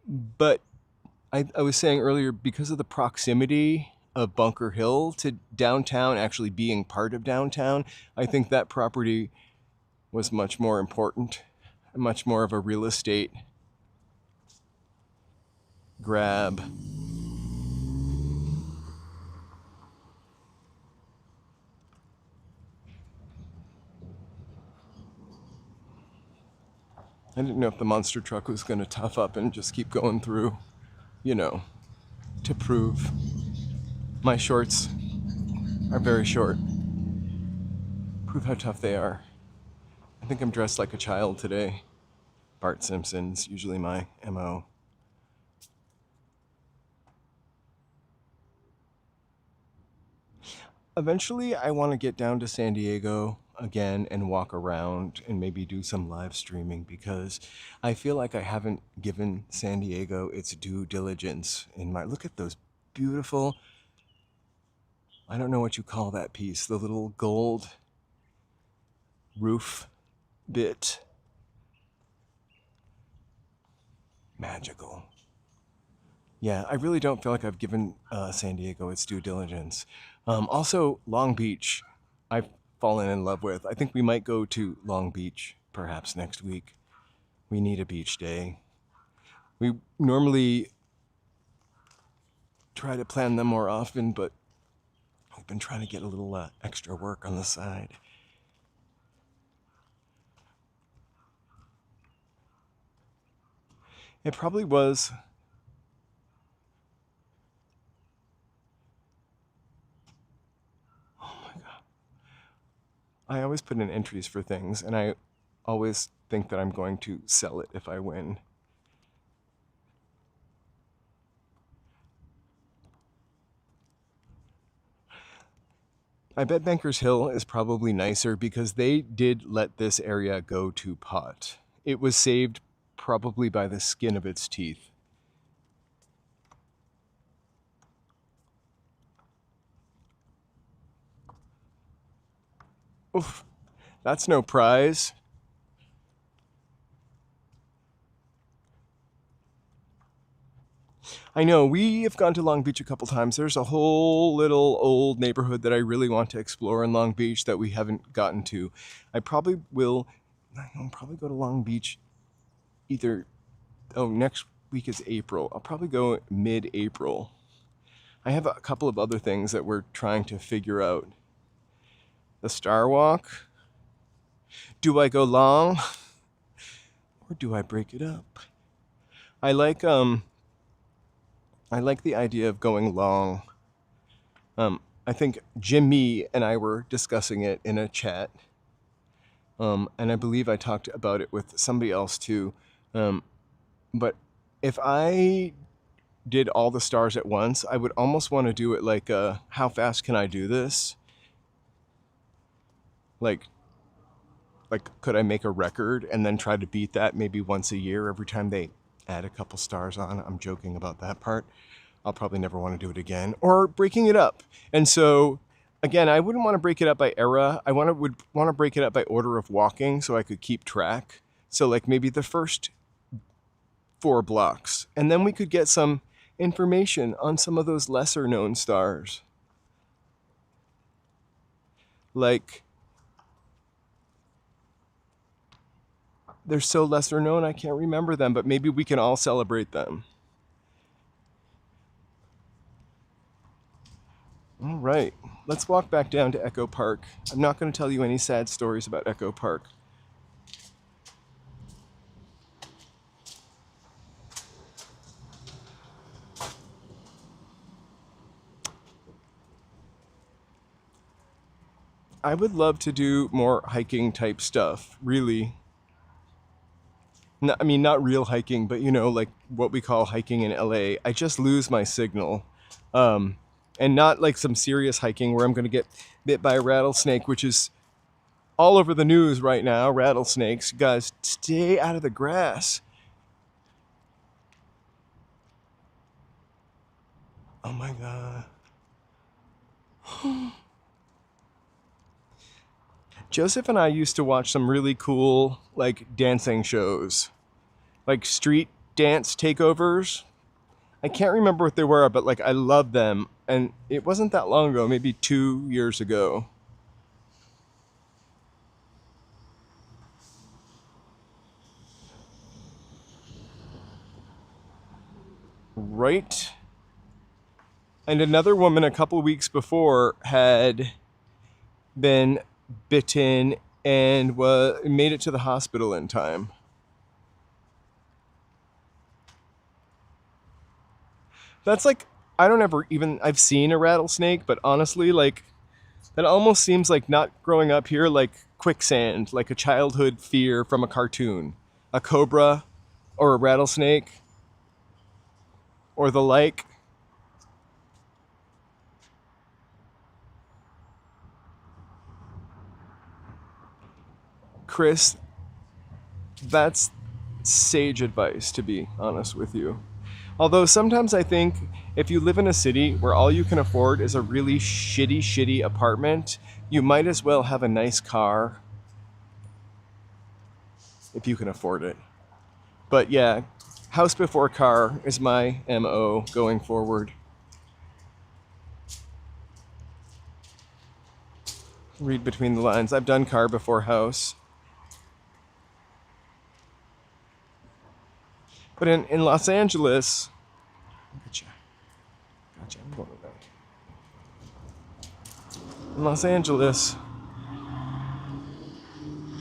But I was saying earlier, because of the proximity of Bunker Hill to downtown, actually being part of downtown, I think that property was much more important much more of a real estate grab. I didn't know if the monster truck was going to tough up and just keep going through, you know, to prove my shorts are very short. Prove how tough they are. I think I'm dressed like a child today. Bart Simpson's usually my MO. Eventually, I want to get down to San Diego again and walk around and maybe do some live streaming, because I feel like I haven't given San Diego its due diligence in my... Look at those beautiful... I don't know what you call that piece. The little gold roof bit. Magical. Yeah, I really don't feel like I've given San Diego its due diligence. Also, Long Beach, I've fallen in love with. I think we might go to Long Beach perhaps next week. We need a beach day. We normally try to plan them more often, but we've been trying to get a little extra work on the side. It probably was... I always put in entries for things, and I always think that I'm going to sell it if I win. I bet Bankers Hill is probably nicer because they did let this area go to pot. It was saved probably by the skin of its teeth. Oof, that's no prize. I know, we have gone to Long Beach a couple times. There's a whole little old neighborhood that I really want to explore in Long Beach that we haven't gotten to. I'll probably go to Long Beach either... Oh, next week is April. I'll probably go mid-April. I have a couple of other things that we're trying to figure out. The Star Walk. Do I go long or do I break it up? I like the idea of going long. I think Jimmy and I were discussing it in a chat. And I believe I talked about it with somebody else too. But if I did all the stars at once, I would almost want to do it like how fast can I do this? Like could I make a record and then try to beat that maybe once a year every time they add a couple stars on? I'm joking about that part. I'll probably never want to do it again. Or breaking it up. And so, again, I wouldn't want to break it up by era. I would want to break it up by order of walking so I could keep track. So like maybe the first 4 blocks. And then we could get some information on some of those lesser known stars. Like... They're so lesser known, I can't remember them, but maybe we can all celebrate them. All right, let's walk back down to Echo Park. I'm not going to tell you any sad stories about Echo Park. I would love to do more hiking type stuff, really. Not real hiking, but like what we call hiking in LA. I just lose my signal. And not like some serious hiking where I'm going to get bit by a rattlesnake, which is all over the news right now. Rattlesnakes. You guys, stay out of the grass. Oh my God. Joseph and I used to watch some really cool, like, dancing shows. Like street dance takeovers. I can't remember what they were, but like I love them. And it wasn't that long ago, maybe 2 years ago. right. And another woman a couple weeks before had been bitten and made it to the hospital in time. That's like, I don't ever even, I've seen a rattlesnake, but honestly, like, that almost seems like not growing up here, like quicksand, like a childhood fear from a cartoon. A cobra or a rattlesnake or the like. Chris, that's sage advice, to be honest with you. Although sometimes I think if you live in a city where all you can afford is a really shitty apartment, you might as well have a nice car if you can afford it. But yeah, house before car is my MO going forward. Read between the lines. I've done car before house. But in Los Angeles, gotcha. I'm going to that. In Los Angeles,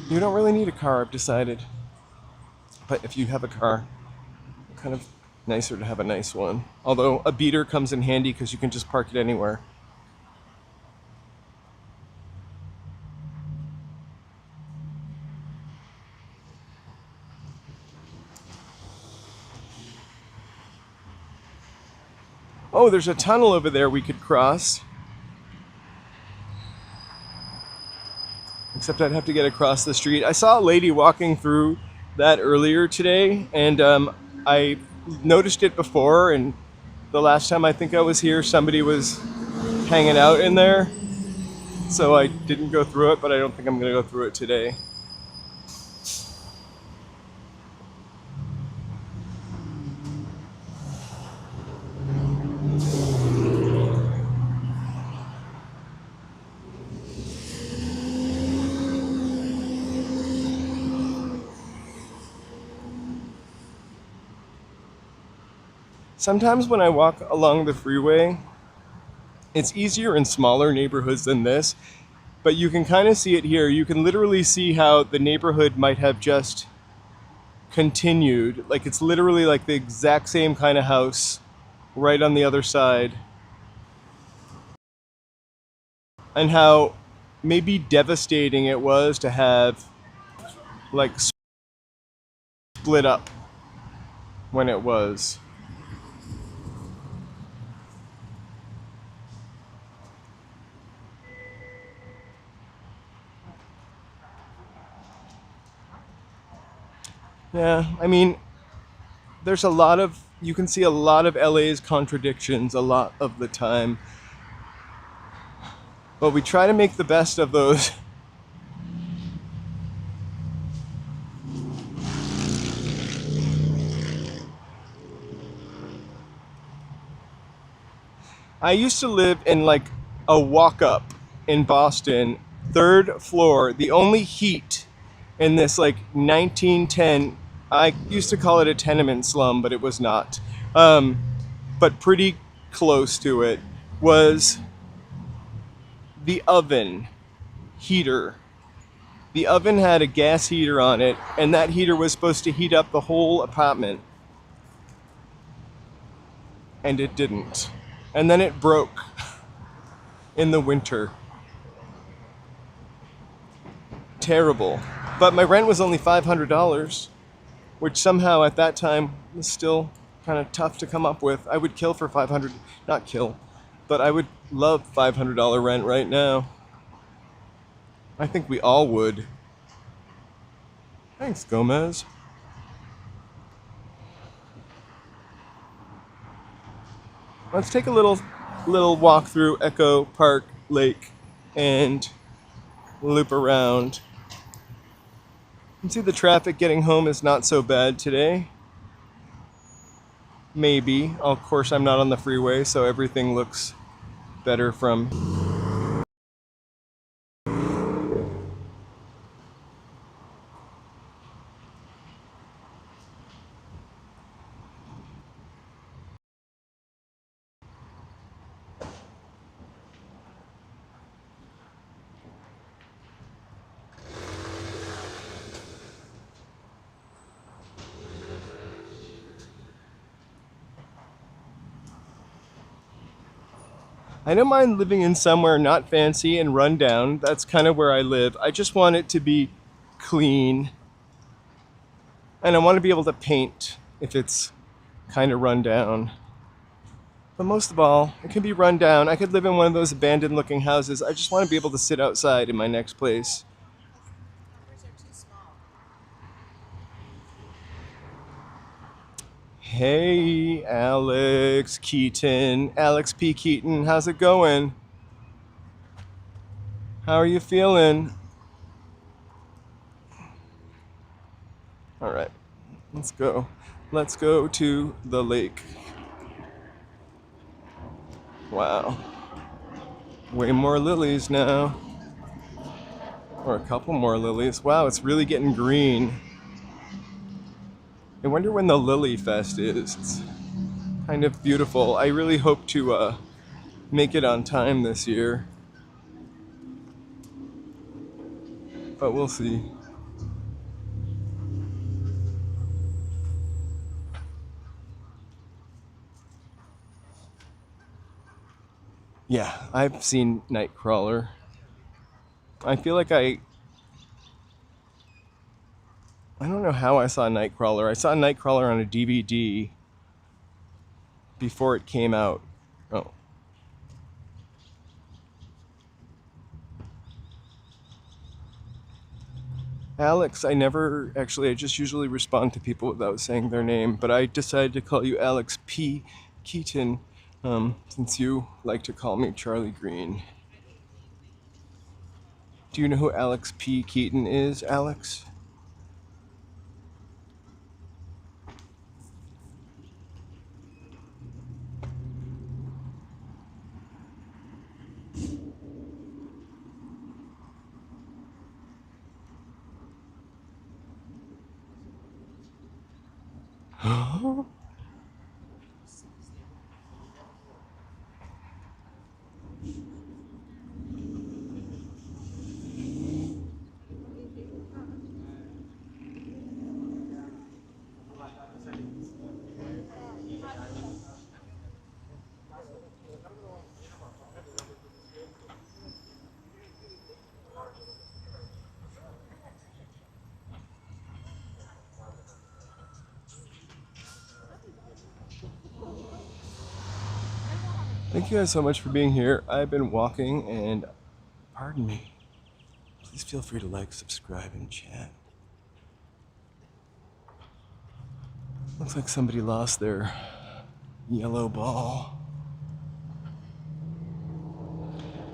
you don't really need a car, I've decided. But if you have a car, it's kind of nicer to have a nice one. Although a beater comes in handy because you can just park it anywhere. Oh, there's a tunnel over there we could cross. Except I'd have to get across the street. I saw a lady walking through that earlier today, and I noticed it before, and the last time I think I was here, somebody was hanging out in there. So I didn't go through it, but I don't think I'm going to go through it today. Sometimes when I walk along the freeway, it's easier in smaller neighborhoods than this, but you can kind of see it here. You can literally see how the neighborhood might have just continued. Like it's literally like the exact same kind of house right on the other side. And how maybe devastating it was to have like split up when it was. Yeah, I mean, there's a lot of, you can see a lot of LA's contradictions a lot of the time. But we try to make the best of those. I used to live in like a walk up in Boston, third floor, the only heat in this like 1910, I used to call it a tenement slum, but it was not. But pretty close to it was the oven heater. The oven had a gas heater on it, and that heater was supposed to heat up the whole apartment. And it didn't. And then it broke in the winter. Terrible. But my rent was only $500, which somehow at that time was still kind of tough to come up with. I would kill for 500, not kill, but I would love $500 rent right now. I think we all would. Thanks, Gomez. Let's take a little walk through Echo Park Lake and loop around. You can see the traffic getting home is not so bad today. Maybe. Of course, I'm not on the freeway, so everything looks better from I don't mind living in somewhere not fancy and run down. That's kind of where I live. I just want it to be clean. And I want to be able to paint if it's kind of run down. But most of all, it can be run down. I could live in one of those abandoned looking houses. I just want to be able to sit outside in my next place. Hey, Alex Keaton. Alex P. Keaton, how's it going? How are you feeling? All right, let's go. Let's go to the lake. Wow. Way more lilies now. Or a couple more lilies. Wow, it's really getting green. I wonder when the Lily Fest is. It's kind of beautiful. I really hope to make it on time this year. But we'll see. Yeah, I've seen Nightcrawler. I feel like I don't know how I saw Nightcrawler. I saw Nightcrawler on a DVD before it came out. Oh. Alex, I just usually respond to people without saying their name, but I decided to call you Alex P. Keaton, since you like to call me Charlie Green. Do you know who Alex P. Keaton is, Alex? Thank you guys so much for being here. I've been walking and, pardon me, please feel free to like, subscribe, and chat. Looks like somebody lost their yellow ball.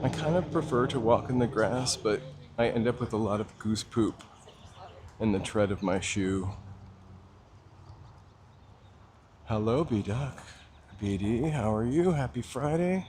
I kind of prefer to walk in the grass, but I end up with a lot of goose poop in the tread of my shoe. Hello, B-Duck. BD, how are you? Happy Friday.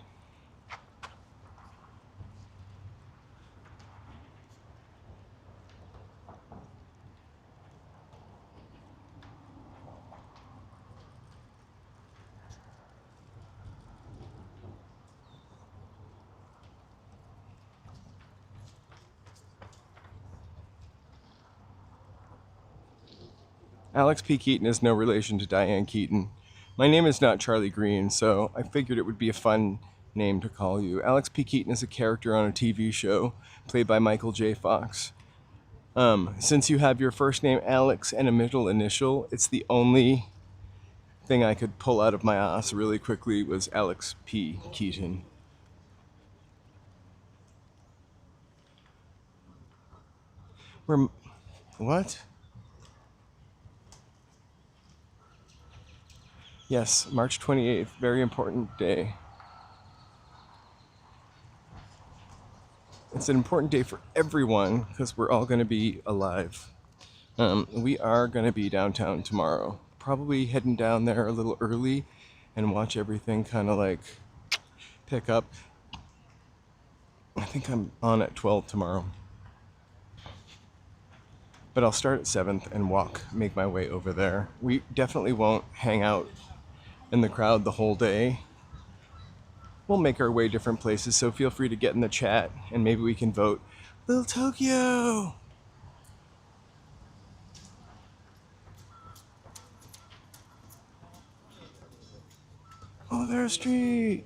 Alex P. Keaton is no relation to Diane Keaton. My name is not Charlie Green, so I figured it would be a fun name to call you. Alex P. Keaton is a character on a TV show played by Michael J. Fox. Since you have your first name Alex and a middle initial, it's the only thing I could pull out of my ass really quickly was Alex P. Keaton. What? Yes, March 28th, very important day. It's an important day for everyone because we're all going to be alive. We are going to be downtown tomorrow. Probably heading down there a little early and watch everything kind of like pick up. I think I'm on at 12 tomorrow. But I'll start at 7th and make my way over there. We definitely won't hang out in the crowd the whole day. We'll make our way different places, so feel free to get in the chat and maybe we can vote Little Tokyo. Oh, there's a street.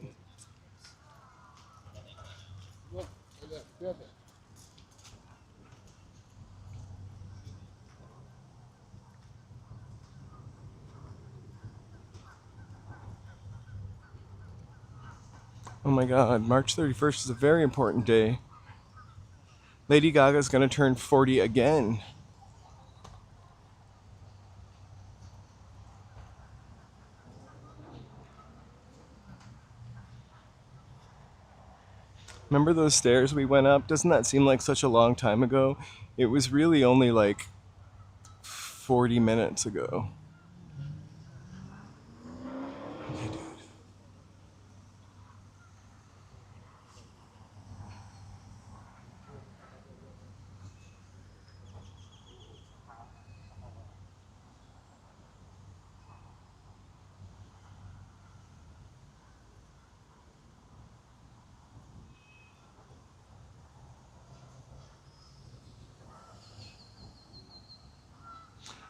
Oh my god, March 31st is a very important day. Lady Gaga's gonna turn 40 again. Remember those stairs we went up? Doesn't that seem like such a long time ago? It was really only like 40 minutes ago. Okay, dude.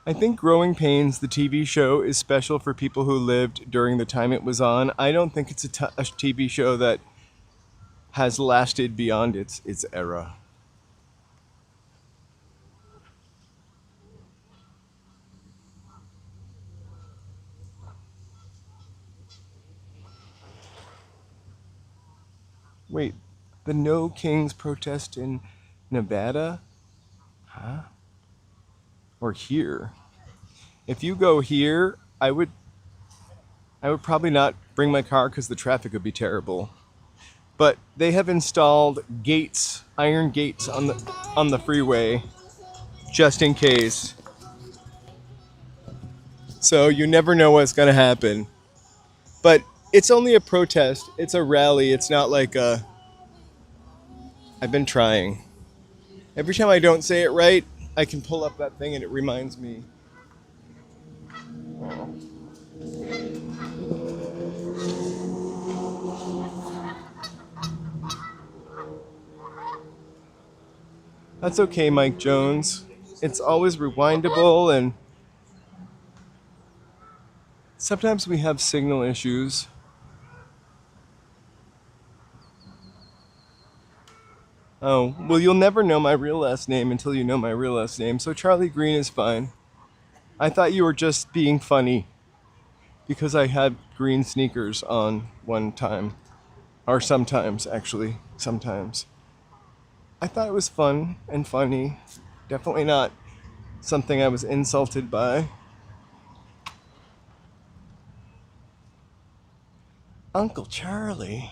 I think Growing Pains, the TV show, is special for people who lived during the time it was on. I don't think it's a TV show that has lasted beyond its era. Wait, the No Kings protest in Nevada? Huh? Or here? If you go here, I would probably not bring my car because the traffic would be terrible. But they have installed gates, iron gates on the freeway, just in case. So you never know what's gonna happen. But it's only a protest. It's a rally. It's not like a. I've been trying. Every time I don't say it right, I can pull up that thing and it reminds me. That's okay, Mike Jones. It's always rewindable, and sometimes we have signal issues. Oh, well, you'll never know my real last name until you know my real last name, so Charlie Green is fine. I thought you were just being funny because I had green sneakers on one time. Or sometimes, actually. Sometimes. I thought it was fun and funny. Definitely not something I was insulted by. Uncle Charlie.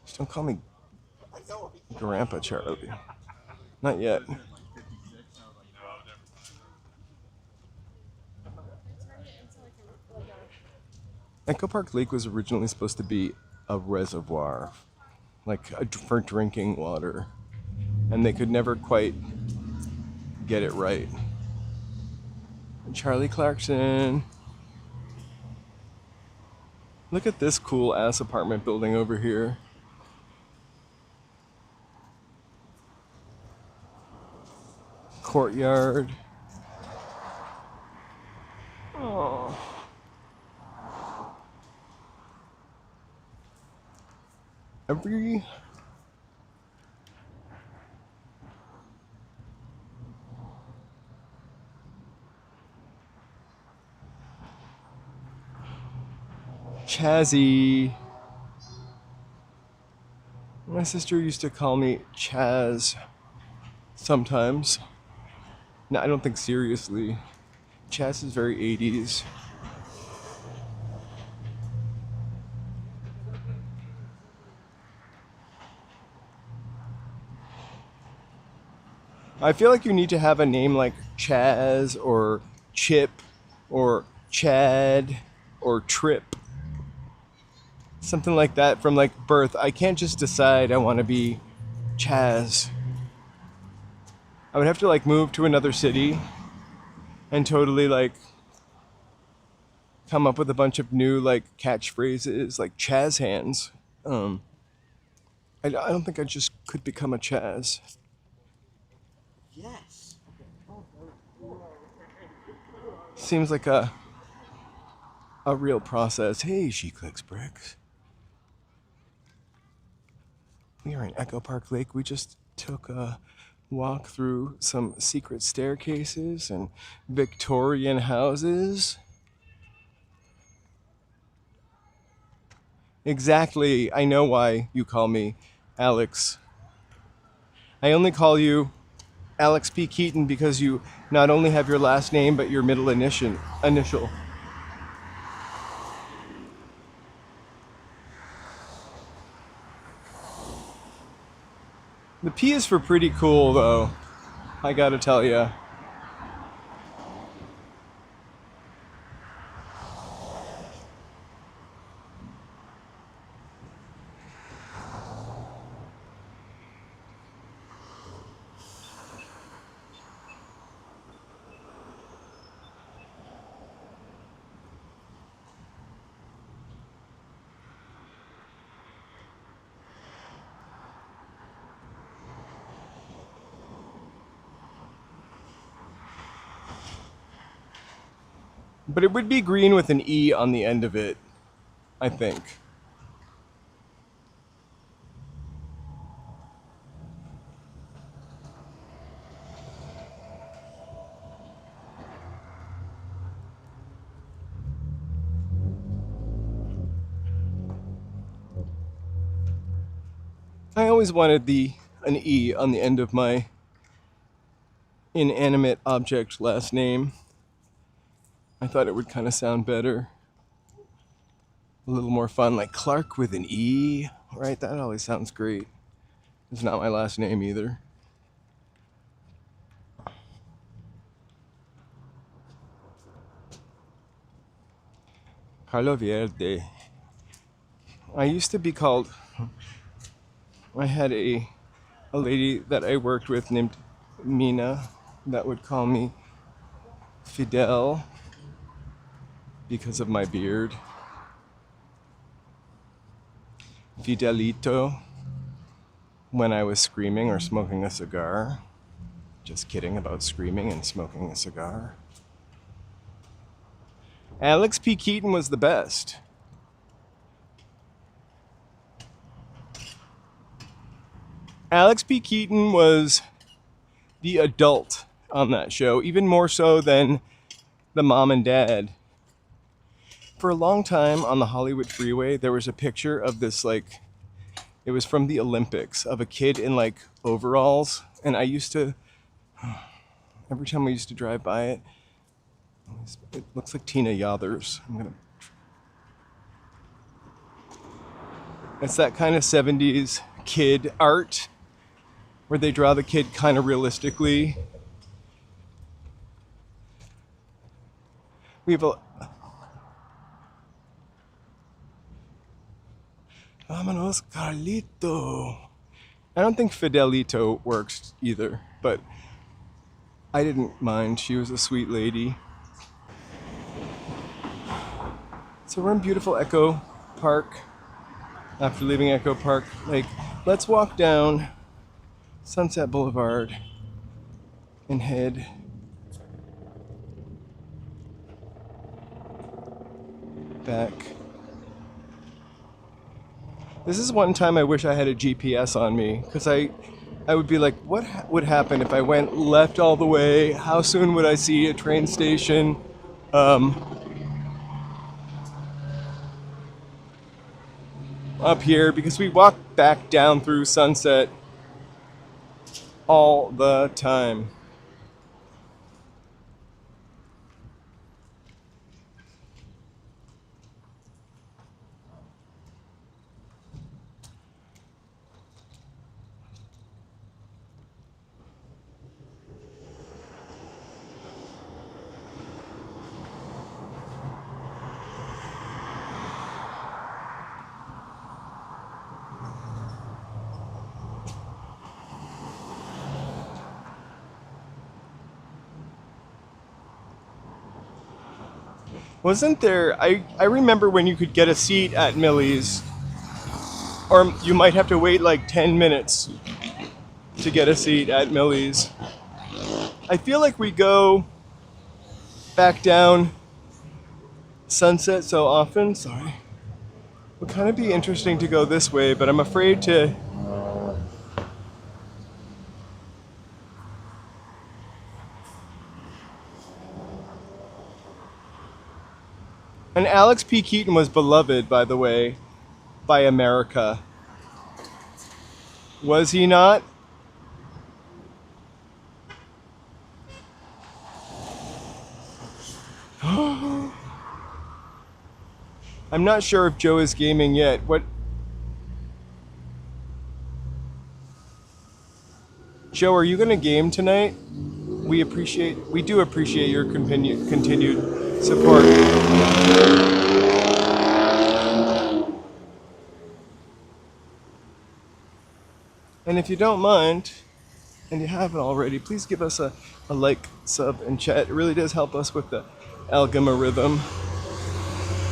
Just don't call me Grandpa Charlie. Not yet. Echo Park Lake was originally supposed to be a reservoir, for drinking water, and they could never quite get it right. Charlie Clarkson. Look at this cool ass apartment building over here. Courtyard. Oh. Every Chazzy. My sister used to call me Chaz sometimes. No, I don't think seriously. Chaz is very 80s. I feel like you need to have a name like Chaz or Chip or Chad or Trip. Something like that from like birth. I can't just decide I want to be Chaz. I would have to like move to another city and totally like come up with a bunch of new like catchphrases like Chaz hands. I don't think I just could become a Chaz. Yes. Seems like a real process. Hey, she clicks bricks. We are in Echo Park Lake. We just took a walk through some secret staircases and Victorian houses. Exactly. I know why you call me Alex. I only call you Alex P. Keaton because you not only have your last name but your middle initial. The P is for pretty cool, though. I gotta tell ya. But it would be green with an E on the end of it, I think. I always wanted an E on the end of my inanimate object last name. I thought it would kind of sound better. A little more fun, like Clark with an E, right? That always sounds great. It's not my last name either. Carlo Verde. I used to be called. I had a lady that I worked with named Mina that would call me Fidel because of my beard. Fidelito when I was screaming or smoking a cigar. Just kidding about screaming and smoking a cigar. Alex P. Keaton was the best. Alex P. Keaton was the adult on that show, even more so than the mom and dad. For a long time on the Hollywood Freeway, there was a picture of this, like, it was from the Olympics, of a kid in, like, overalls. And I used to, every time I used to drive by it, it looks like Tina Yothers. It's that kind of 70s kid art where they draw the kid kind of realistically. We have a... Vámonos, Carlito. I don't think Fidelito works either, but I didn't mind. She was a sweet lady. So we're in beautiful Echo Park. After leaving Echo Park, like, let's walk down Sunset Boulevard and head back. This is one time I wish I had a GPS on me, because I would be like, what would happen if I went left all the way? How soon would I see a train station? Up here, because we walk back down through Sunset all the time. Wasn't there, I remember when you could get a seat at Millie's, or you might have to wait like 10 minutes to get a seat at Millie's. I feel like we go back down Sunset so often. Sorry. It would kind of be interesting to go this way, but I'm afraid to. And Alex P. Keaton was beloved, by the way. by America. Was he not? I'm not sure if Joe is gaming yet. What? Joe, are you going to game tonight? We do appreciate your continued support. And if you don't mind, and you haven't already, please give us a like, sub, and chat. It really does help us with the algorithm.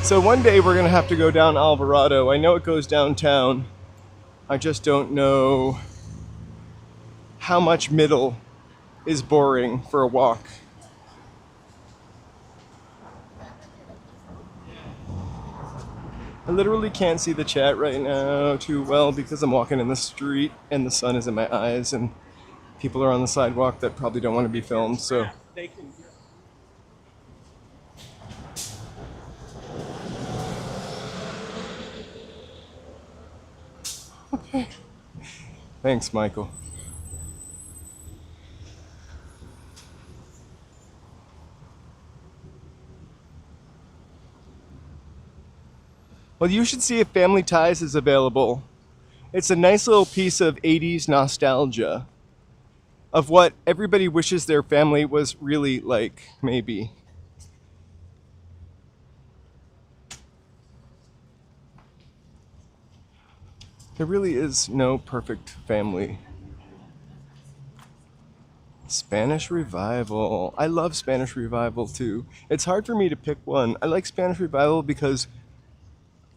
So one day we're going to have to go down Alvarado. I know it goes downtown. I just don't know how much middle is boring for a walk. I literally can't see the chat right now too well because I'm walking in the street and the sun is in my eyes and people are on the sidewalk that probably don't want to be filmed, so. Okay. Thanks, Michael. Well, you should see if Family Ties is available. It's a nice little piece of 80s nostalgia of what everybody wishes their family was really like, maybe. There really is no perfect family. Spanish Revival. I love Spanish Revival too. It's hard for me to pick one. I like Spanish Revival because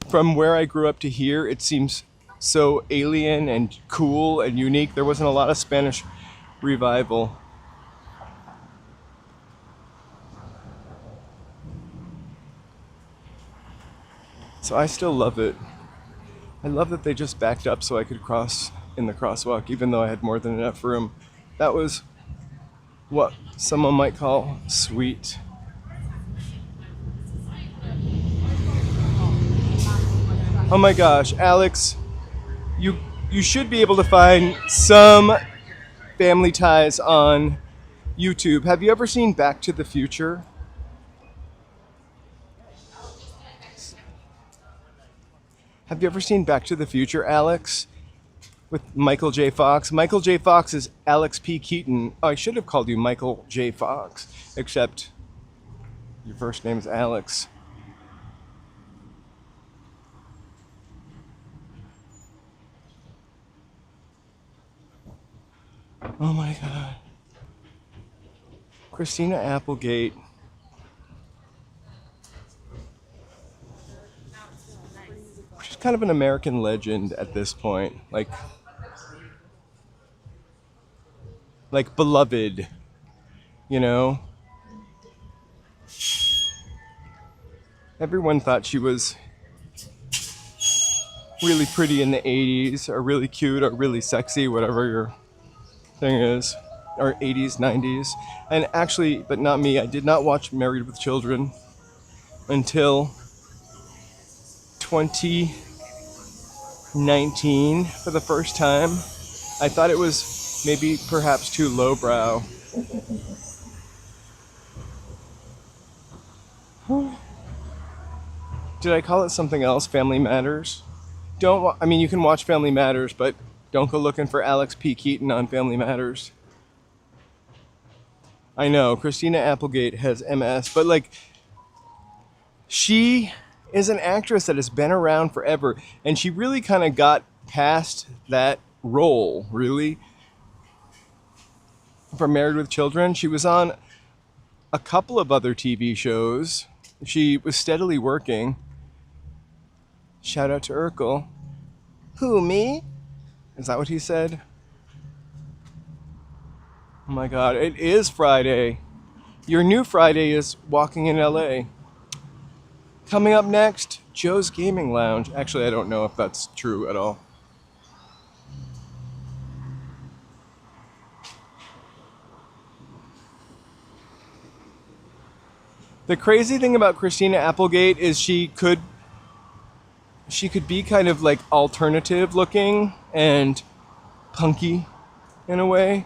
from where I grew up to here, it seems so alien and cool and unique. There wasn't a lot of Spanish Revival. So I still love it. I love that they just backed up so I could cross in the crosswalk, even though I had more than enough room. That was what someone might call sweet. Oh my gosh, Alex, you should be able to find some Family Ties on YouTube. Have you ever seen Back to the Future? Have you ever seen Back to the Future, Alex? With Michael J. Fox. Michael J. Fox is Alex P. Keaton. Oh, I should have called you Michael J. Fox, except your first name is Alex. Oh my God. Christina Applegate. She's kind of an American legend at this point. Like beloved, you know? Everyone thought she was really pretty in the 80s, or really cute, or really sexy, whatever your thing is, or 80s, 90s. And actually, but not me, I did not watch Married with Children until 2019 for the first time. I thought it was maybe perhaps too lowbrow. Did I call it something else? Family Matters? I mean, you can watch Family Matters, but don't go looking for Alex P. Keaton on Family Matters. I know, Christina Applegate has MS, but like, she is an actress that has been around forever, and she really kind of got past that role, really. For Married with Children, she was on a couple of other TV shows. She was steadily working. Shout out to Urkel. Who, me? Is that what he said? Oh my God, it is Friday. Your new Friday is Walking in LA. Coming up next, Joe's Gaming Lounge. Actually, I don't know if that's true at all. The crazy thing about Christina Applegate is she could she could be kind of like alternative looking and punky in a way.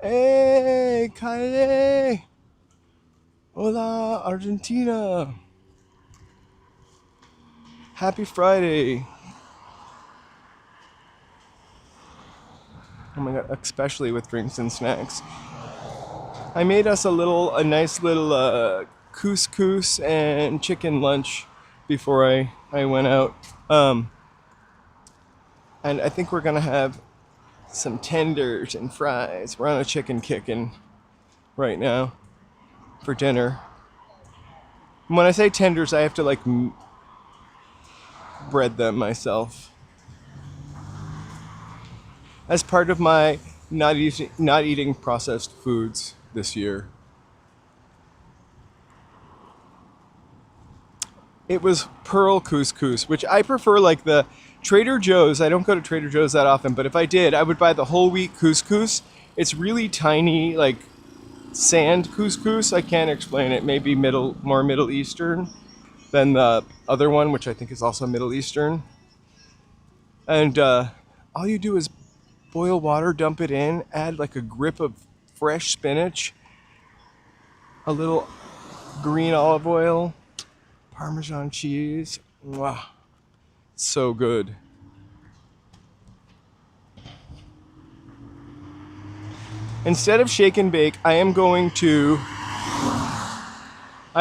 Hey, Kylie! Hola, Argentina! Happy Friday! Oh my god, especially with drinks and snacks. I made us a nice little couscous and chicken lunch before I went out. And I think we're gonna have some tenders and fries. We're on a chicken kicking right now for dinner. And when I say tenders, I have to like bread them myself as part of my not eating processed foods this year. It was pearl couscous, which I prefer like the Trader Joe's. I don't go to Trader Joe's that often, but if I did, I would buy the whole wheat couscous. It's really tiny, like sand couscous. I can't explain it. Maybe more Middle Eastern than the other one, which I think is also Middle Eastern. And all you do is boil water, dump it in, add like a grip of fresh spinach, a little green olive oil, Parmesan cheese. Wow, so good. Instead of shake and bake, I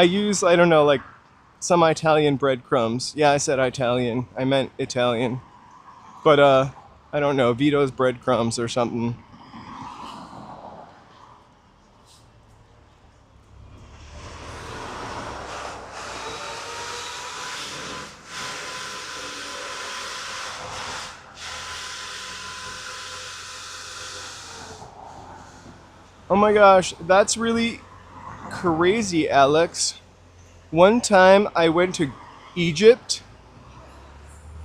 use, I don't know, like some Italian breadcrumbs. Yeah, I said Italian. I meant Italian. But I don't know, Vito's breadcrumbs or something. Oh my gosh, that's really crazy, Alex. One time I went to Egypt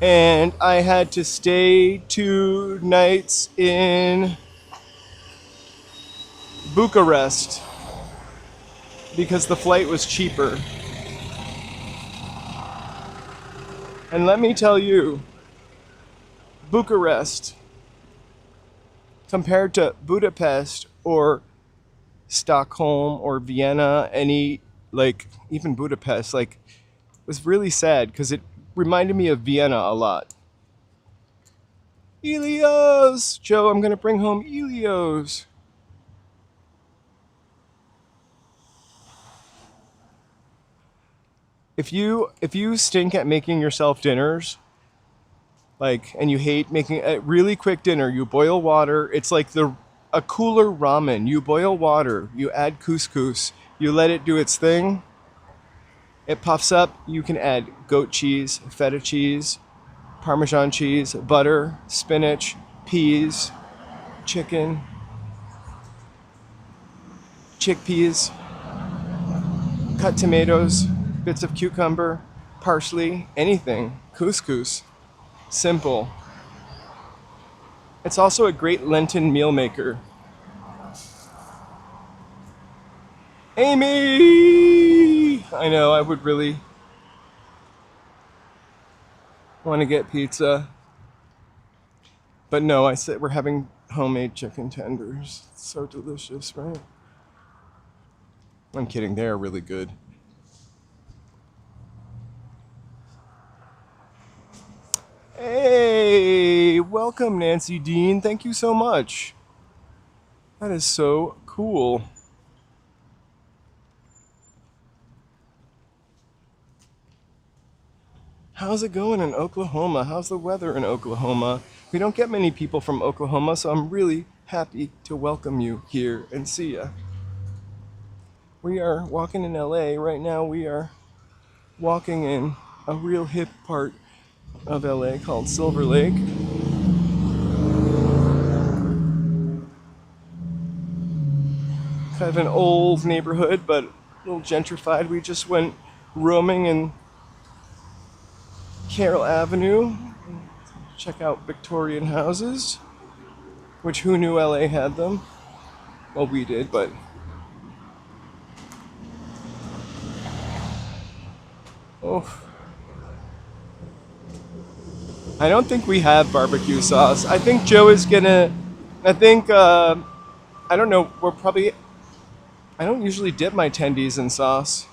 and I had to stay 2 nights in Bucharest because the flight was cheaper. And let me tell you, Bucharest, compared to Budapest or Stockholm or Vienna, even Budapest, like, was really sad because it reminded me of Vienna a lot. Elios! Joe, I'm gonna bring home Elios. If you stink at making yourself dinners, like, and you hate making a really quick dinner, you boil water. It's like a cooler ramen. You boil water, you add couscous, you let it do its thing. It puffs up. You can add goat cheese, feta cheese, Parmesan cheese, butter, spinach, peas, chicken, chickpeas, cut tomatoes, bits of cucumber, parsley, anything. Couscous. Simple. It's also a great Lenten meal maker. Amy! I know, I would really want to get pizza. But no, I said we're having homemade chicken tenders. It's so delicious, right? I'm kidding, they are really good. Hey, welcome Nancy Dean. Thank you so much. That is so cool. How's it going in Oklahoma? How's the weather in Oklahoma? We don't get many people from Oklahoma, so I'm really happy to welcome you here and see ya. We are walking in LA. Right now we are walking in a real hip part of LA called Silver Lake. Kind of an old neighborhood, but a little gentrified. We just went roaming and Carroll Avenue. Check out Victorian houses, which who knew LA had them? Well, we did, but oh, I don't think we have barbecue sauce. I think Joe is gonna. I think I don't know. We're probably. I don't usually dip my tendies in sauce,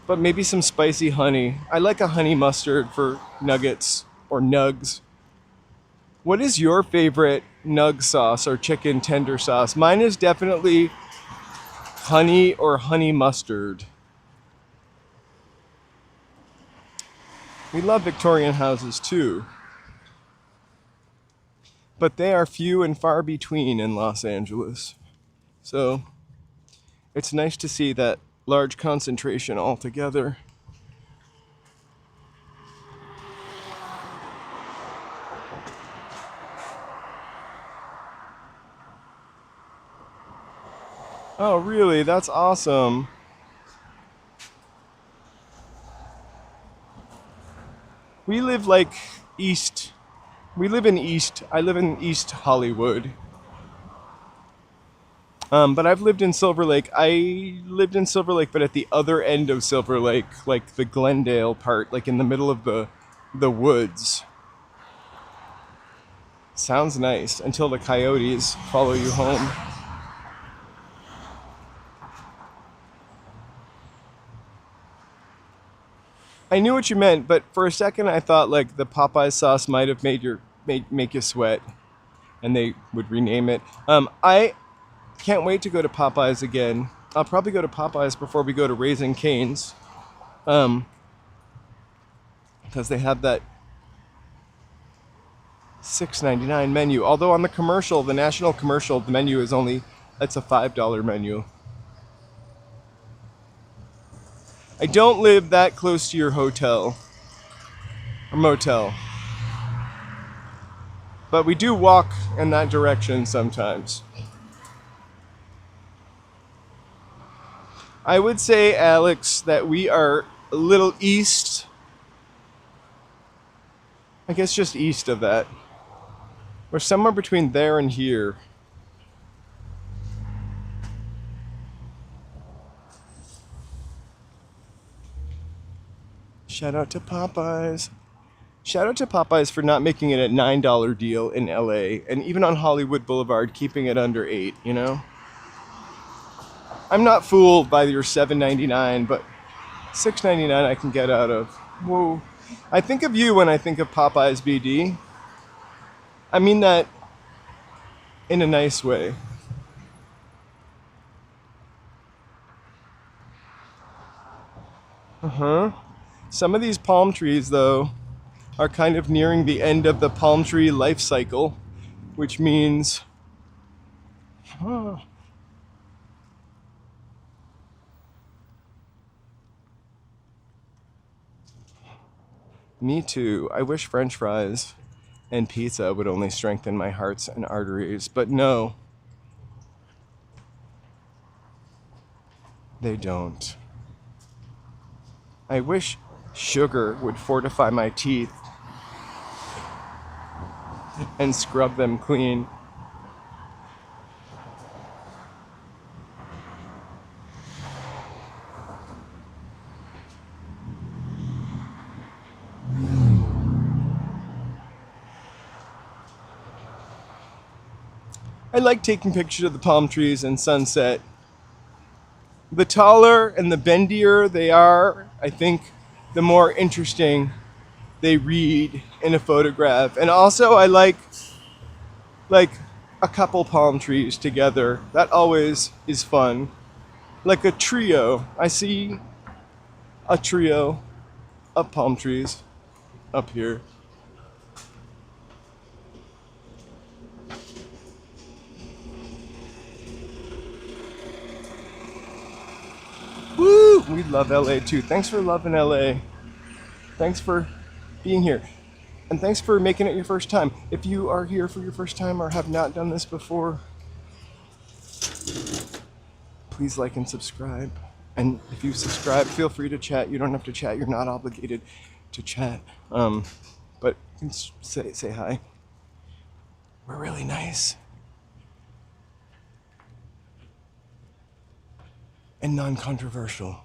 but maybe some spicy honey. I like a honey mustard for nuggets or nugs. What is your favorite nug sauce or chicken tender sauce? Mine is definitely honey or honey mustard. We love Victorian houses too, but they are few and far between in Los Angeles. So it's nice to see that large concentration all together. Oh, really? That's awesome. We live like east. We live in East. I live in East Hollywood. But I've lived in Silver Lake. I lived in Silver Lake, but at the other end of Silver Lake, like the Glendale part, like in the middle of the woods. Sounds nice until the coyotes follow you home. I knew what you meant, but for a second I thought like the Popeye sauce might have make you sweat, and they would rename it. I can't wait to go to Popeyes again. I'll probably go to Popeyes before we go to Raising Cane's, because they have that $6.99 menu. Although on the commercial, the national commercial, the menu is it's a $5 menu. I don't live that close to your hotel or motel, but we do walk in that direction sometimes. I would say, Alex, that we are a little east. I guess just east of that. We're somewhere between there and here. Shout out to Popeyes. Shout out to Popeyes for not making it a $9 deal in LA, and even on Hollywood Boulevard, keeping it under $8, you know? I'm not fooled by your $7.99, but $6.99 I can get out of. Whoa. I think of you when I think of Popeyes BD. I mean that in a nice way. Uh-huh. Some of these palm trees, though, are kind of nearing the end of the palm tree life cycle, which means... Me too. I wish French fries and pizza would only strengthen my hearts and arteries, but no. They don't. I wish sugar would fortify my teeth and scrub them clean. I like taking pictures of the palm trees and sunset. The taller and the bendier they are, I think, the more interesting they read in a photograph. And also I like a couple palm trees together. That always is fun. Like a trio. I see a trio of palm trees up here. Woo! We love LA too. Thanks for loving LA. Thanks for being here. And thanks for making it your first time. If you are here for your first time or have not done this before, please like and subscribe. And if you subscribe, feel free to chat. You don't have to chat. You're not obligated. to chat. But you can say hi. We're really nice and non-controversial.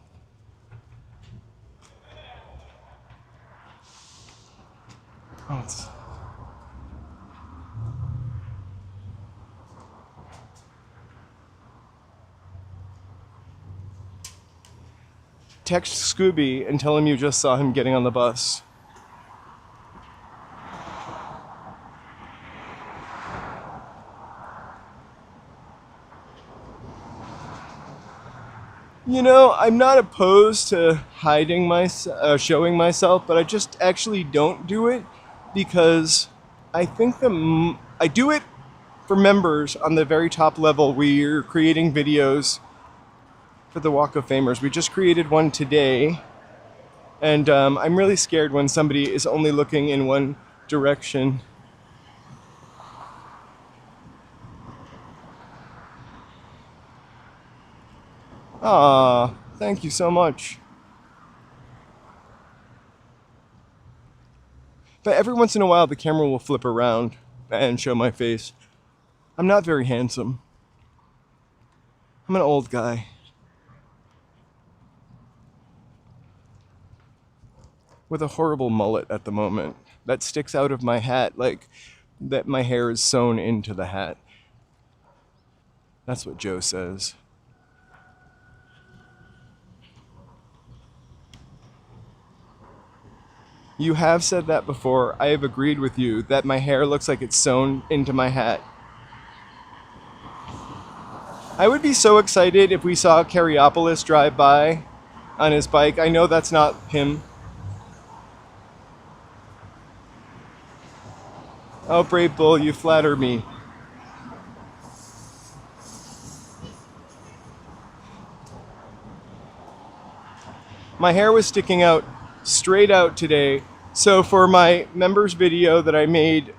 Oh, it's... Text Scooby and tell him you just saw him getting on the bus. You know, I'm not opposed to hiding showing myself, but I just actually don't do it because I think I do it for members on the very top level. We're creating videos for the Walk of Famers. We just created one today, and I'm really scared when somebody is only looking in one direction. Ah, thank you so much. But every once in a while, the camera will flip around and show my face. I'm not very handsome. I'm an old guy. With a horrible mullet at the moment that sticks out of my hat like that my hair is sewn into the hat. That's what Joe says. You have said that before. I have agreed with you that my hair looks like it's sewn into my hat. I would be so excited if we saw Carriopolis drive by on his bike. I know that's not him. Oh, brave bull, you flatter me. My hair was sticking out straight out today. So for my members video that I made,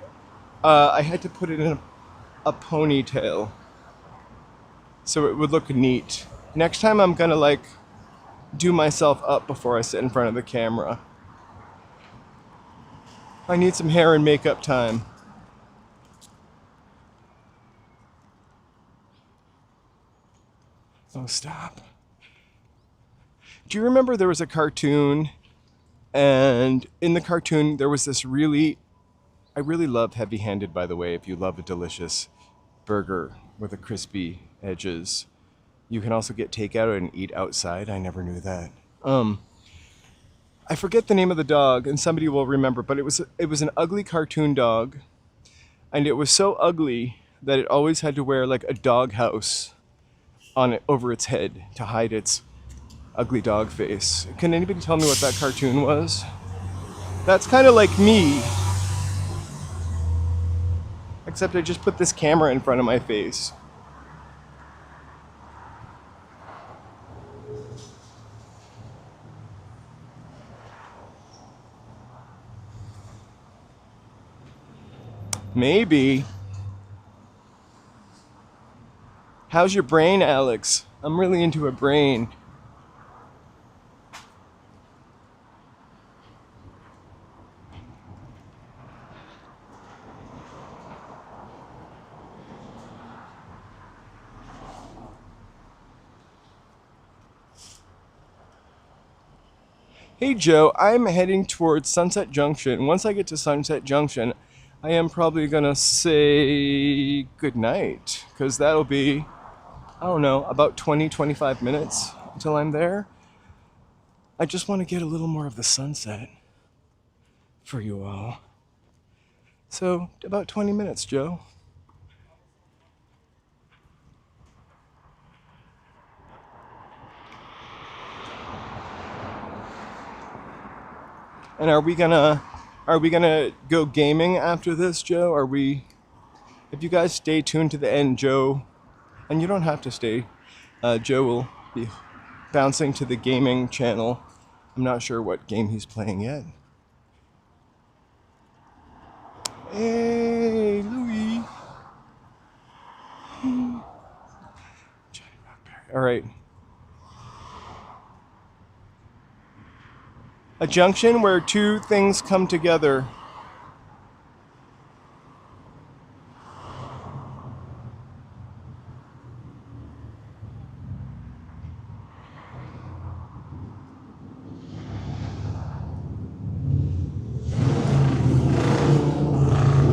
I had to put it in a ponytail so it would look neat. Next time I'm gonna do myself up before I sit in front of the camera. I need some hair and makeup time. Oh, stop. Do you remember there was a cartoon, and in the cartoon there was this I really love Heavy Handed, by the way, if you love a delicious burger with a crispy edges. You can also get takeout and eat outside. I never knew that. I forget the name of the dog, and somebody will remember, but it was an ugly cartoon dog, and it was so ugly that it always had to wear like a dog house on it over its head to hide its ugly dog face. Can anybody tell me what that cartoon was? That's kind of like me, except I just put this camera in front of my face. Maybe. How's your brain, Alex? I'm really into a brain. Hey Joe, I'm heading towards Sunset Junction. Once I get to Sunset Junction, I am probably gonna say goodnight, because that'll be, I don't know, about 20-25 minutes until I'm there. I just want to get a little more of the sunset for you all. So, about 20 minutes, Joe. And are we gonna go gaming after this, Joe? If you guys stay tuned to the end, Joe, and you don't have to stay, Joe will be bouncing to the gaming channel. I'm not sure what game he's playing yet. Hey, Louie. All right. A junction where two things come together.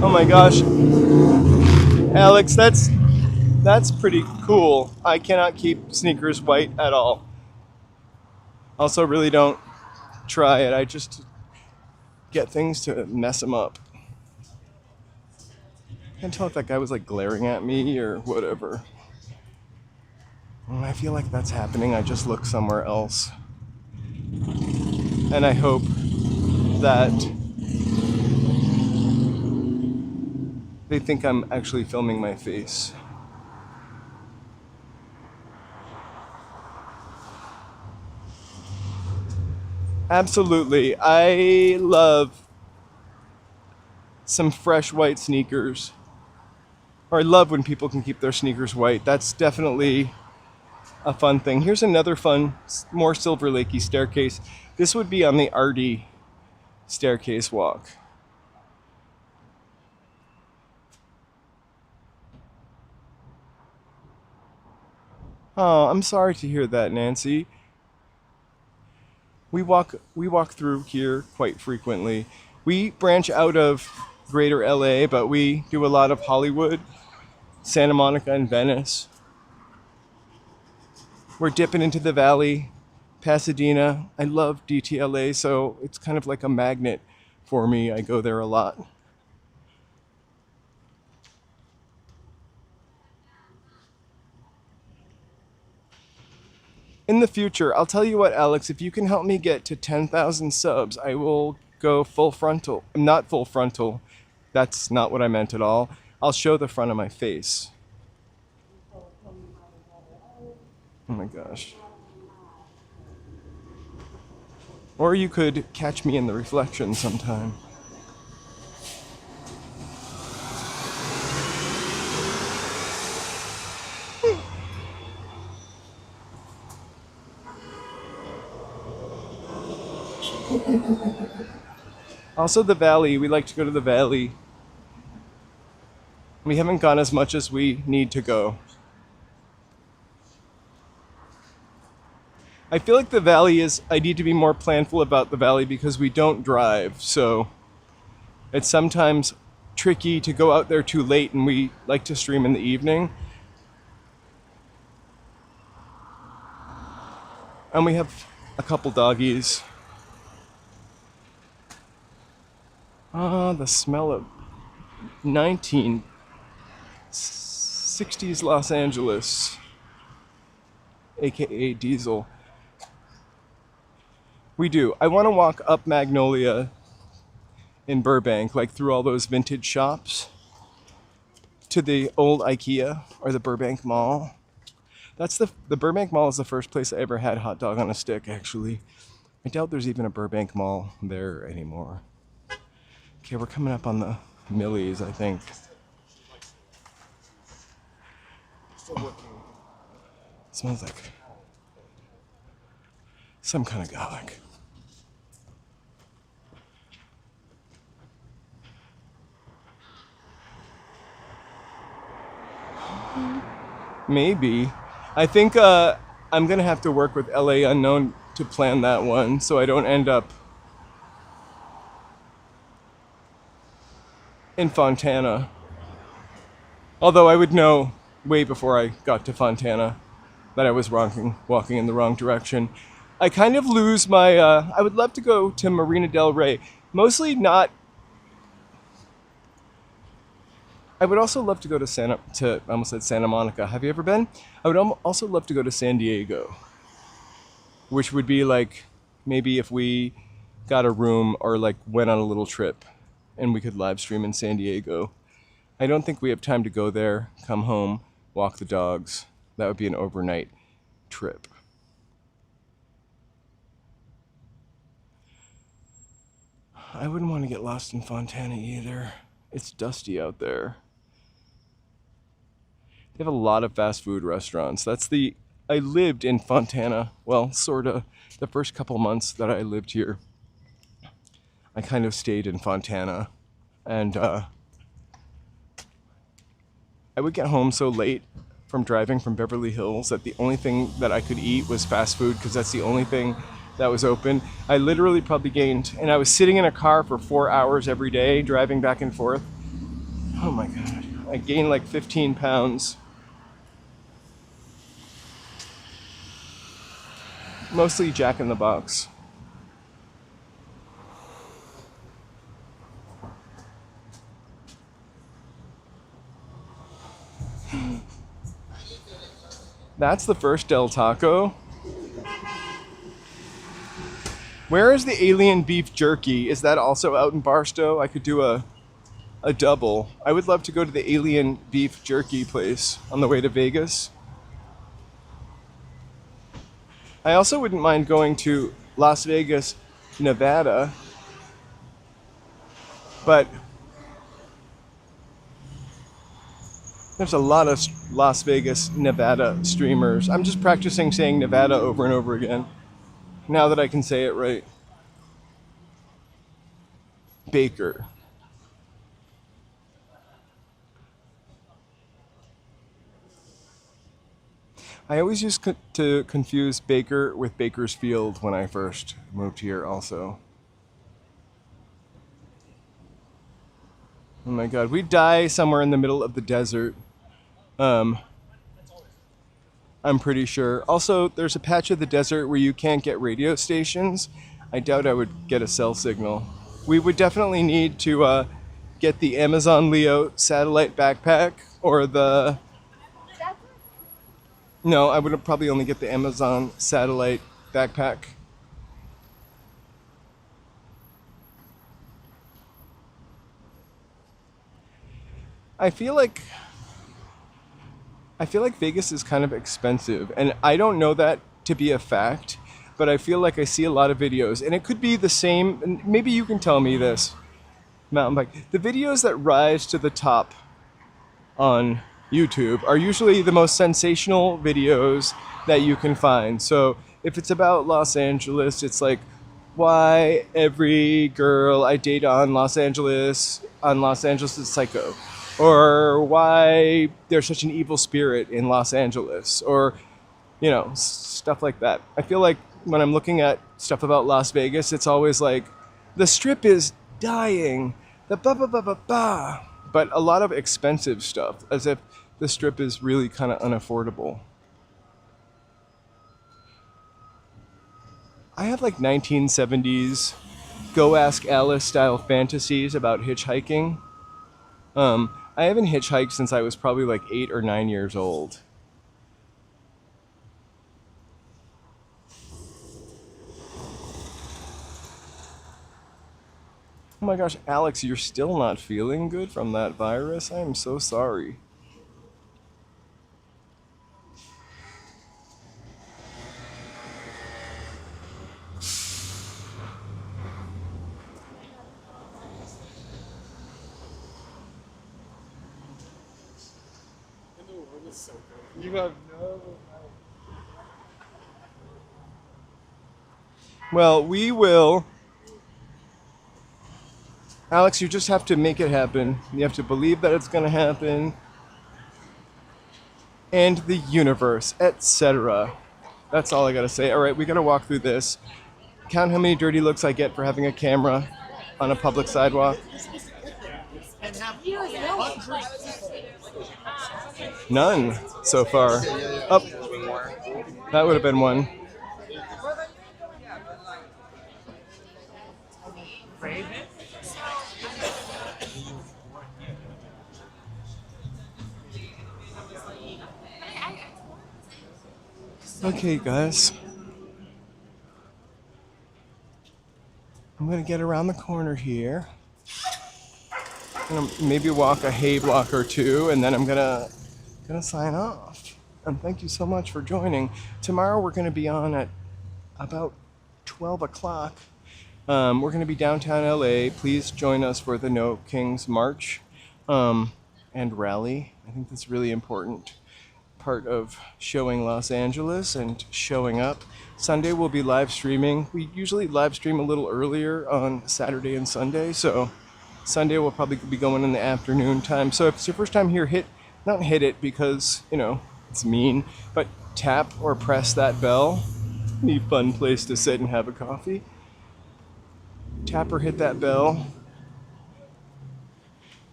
Oh my gosh. Alex, that's pretty cool. I cannot keep sneakers white at all. Also, really don't try it. I just get things to mess them up. Can't tell if that guy was like glaring at me or whatever. When I feel like that's happening, I just look somewhere else. And I hope that they think I'm actually filming my face. Absolutely. I love some fresh white sneakers. Or I love when people can keep their sneakers white. That's definitely a fun thing. Here's another fun, more Silver Lakey staircase. This would be on the Artie staircase walk. Oh, I'm sorry to hear that, Nancy. We walk through here quite frequently. We branch out of greater LA, but we do a lot of Hollywood, Santa Monica, and Venice. We're dipping into the valley, Pasadena. I love DTLA, so it's kind of like a magnet for me. I go there a lot. In the future, I'll tell you what, Alex, if you can help me get to 10,000 subs, I will go full frontal. Not full frontal. That's not what I meant at all. I'll show the front of my face. Oh my gosh. Or you could catch me in the reflection sometime. Also the valley, we like to go to the valley. We haven't gone as much as we need to go. I feel like the valley I need to be more planful about the valley because we don't drive, so it's sometimes tricky to go out there too late, and we like to stream in the evening. And we have a couple doggies. The smell of 1960s Los Angeles, aka Diesel. We do. I want to walk up Magnolia in Burbank, like through all those vintage shops, to the old IKEA or the Burbank Mall. The Burbank Mall is the first place I ever had hot dog on a stick, actually. I doubt there's even a Burbank Mall there anymore. Okay, we're coming up on the Millies, I think. Smells like some kind of garlic. Maybe. I think I'm gonna have to work with LA Unknown to plan that one, so I don't end up in Fontana. Although I would know way before I got to Fontana that I was walking in the wrong direction. I kind of lose my. I would love to go to Marina del Rey, mostly not. I would also love to go to I almost said Santa Monica. Have you ever been? I would also love to go to San Diego, which would be like maybe if we got a room or like went on a little trip and we could live stream in San Diego. I don't think we have time to go there, come home, walk the dogs. That would be an overnight trip. I wouldn't want to get lost in Fontana either. It's dusty out there. They have a lot of fast food restaurants. I lived in Fontana, well, sorta, the first couple months that I lived here. I kind of stayed in Fontana, and I would get home so late from driving from Beverly Hills that the only thing that I could eat was fast food because that's the only thing that was open. I literally probably gained, and I was sitting in a car for 4 hours every day driving back and forth. Oh my God, I gained like 15 pounds. Mostly Jack in the Box. That's the first Del Taco. Where is the alien beef jerky? Is that also out in Barstow? I could do a double. I would love to go to the alien beef jerky place on the way to Vegas. I also wouldn't mind going to Las Vegas, Nevada, but there's a lot of Las Vegas, Nevada streamers. I'm just practicing saying Nevada over and over again, now that I can say it right. Baker. I always used to confuse Baker with Bakersfield when I first moved here also. Oh my God, we'd die somewhere in the middle of the desert. I'm pretty sure. Also, there's a patch of the desert where you can't get radio stations. I doubt I would get a cell signal. We would definitely need to get the Amazon Leo satellite backpack or the... No, I would probably only get the Amazon satellite backpack. I feel like Vegas is kind of expensive, and I don't know that to be a fact, but I feel like I see a lot of videos, and it could be the same, and maybe you can tell me this, mountain bike. The videos that rise to the top on YouTube are usually the most sensational videos that you can find. So if it's about Los Angeles, it's like, why every girl I date on Los Angeles is psycho. Or why there's such an evil spirit in Los Angeles, or, you know, stuff like that. I feel like when I'm looking at stuff about Las Vegas, it's always like, the strip is dying, the ba-ba-ba-ba-ba, but a lot of expensive stuff, as if the strip is really kind of unaffordable. I have like 1970s Go Ask Alice style fantasies about hitchhiking. I haven't hitchhiked since I was probably like 8 or 9 years old. Oh my gosh, Alex, you're still not feeling good from that virus? I am so sorry. You have no... Well, we will... Alex, you just have to make it happen. You have to believe that it's going to happen. And the universe, etc. That's all I got to say. All right, we got to walk through this. Count how many dirty looks I get for having a camera on a public sidewalk. None so far. Oh, that would have been one. Okay, guys. I'm gonna get around the corner here. I'm gonna maybe walk a hay block or two, and then I'm gonna sign off. And thank you so much for joining. Tomorrow we're gonna be on at about 12 o'clock. We're gonna be downtown LA. Please join us for the No Kings March and rally. I think that's really important. part of showing Los Angeles and showing up. Sunday we'll be live streaming. We usually live stream a little earlier on Saturday and Sunday, so Sunday we'll probably be going in the afternoon time. So if it's your first time here, not hit it because, you know, it's mean, but tap or press that bell. Be a fun place to sit and have a coffee. Tap or hit that bell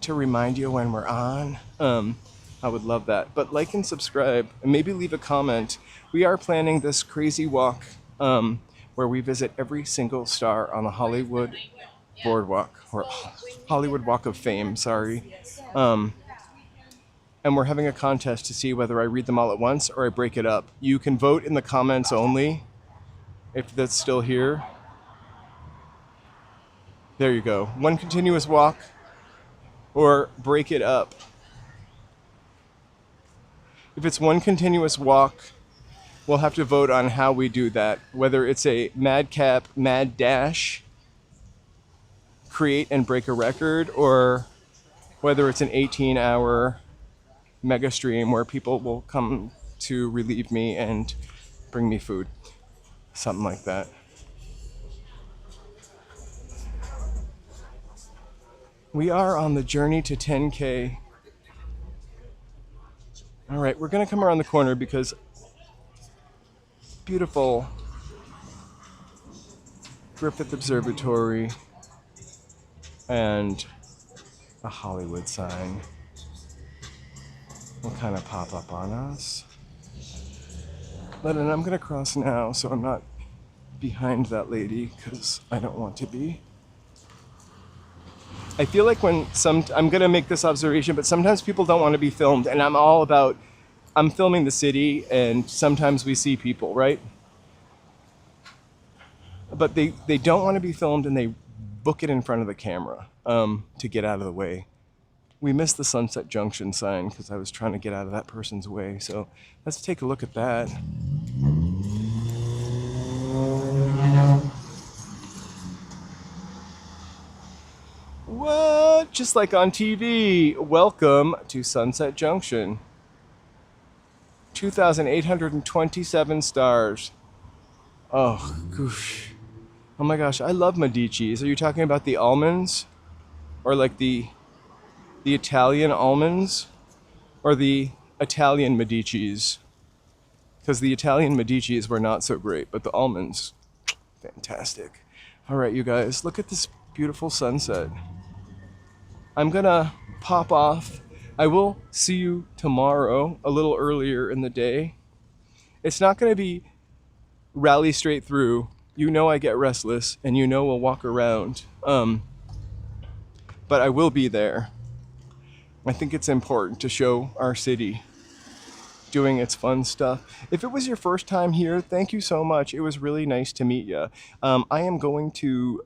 to remind you when we're on. I would love that. But like and subscribe, and maybe leave a comment. We are planning this crazy walk where we visit every single star on the Hollywood Boardwalk, or Hollywood Walk of Fame, sorry. And we're having a contest to see whether I read them all at once or I break it up. You can vote in the comments only, if that's still here. There you go. One continuous walk or break it up. If it's one continuous walk, we'll have to vote on how we do that. Whether it's a madcap, mad dash, create and break a record, or whether it's an 18-hour mega stream where people will come to relieve me and bring me food. Something like that. We are on the journey to 10K. All right, we're gonna come around the corner because beautiful Griffith Observatory and a Hollywood sign will kind of pop up on us. But I'm gonna cross now so I'm not behind that lady because I don't want to be. I feel like I'm gonna make this observation, but sometimes people don't want to be filmed, and I'm filming the city, and sometimes we see people, right? But they don't want to be filmed, and they book it in front of the camera to get out of the way. We missed the Sunset Junction sign because I was trying to get out of that person's way, so let's take a look at that. What? Just like on TV. Welcome to Sunset Junction. 2,827 stars. Oh, gosh. Oh my gosh, I love Medici's. Are you talking about the almonds? Or like the Italian almonds? Or the Italian Medici's? Because the Italian Medici's were not so great, but the almonds, fantastic. All right, you guys, look at this beautiful sunset. I'm gonna pop off. I will see you tomorrow, a little earlier in the day. It's not gonna be rally straight through. You know I get restless, and you know we'll walk around. But I will be there. I think it's important to show our city doing its fun stuff. If it was your first time here, thank you so much. It was really nice to meet you. I am going to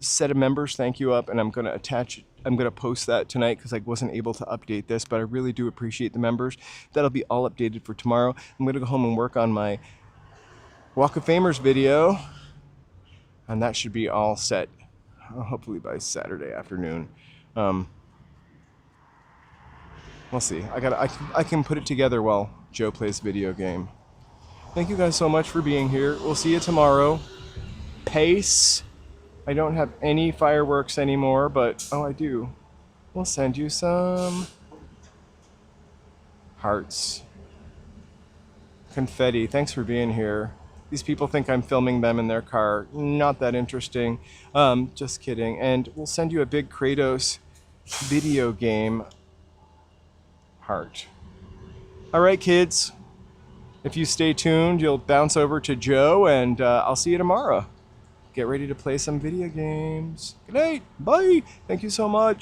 set a members thank you up, and I'm going to post that tonight because I wasn't able to update this, but I really do appreciate the members. That'll be all updated for tomorrow. I'm going to go home and work on my Walk of Famers video, and that should be all set hopefully by Saturday afternoon. We'll see. I can put it together while Joe plays video game. Thank you guys so much for being here. We'll see you tomorrow. Pace. I don't have any fireworks anymore, but oh, I do. We'll send you some hearts. Confetti. Thanks for being here. These people think I'm filming them in their car. Not that interesting. Just kidding. And we'll send you a big Kratos video game heart. All right, kids. If you stay tuned, you'll bounce over to Joe, and I'll see you tomorrow. Get ready to play some video games. Good night. Bye. Thank you so much.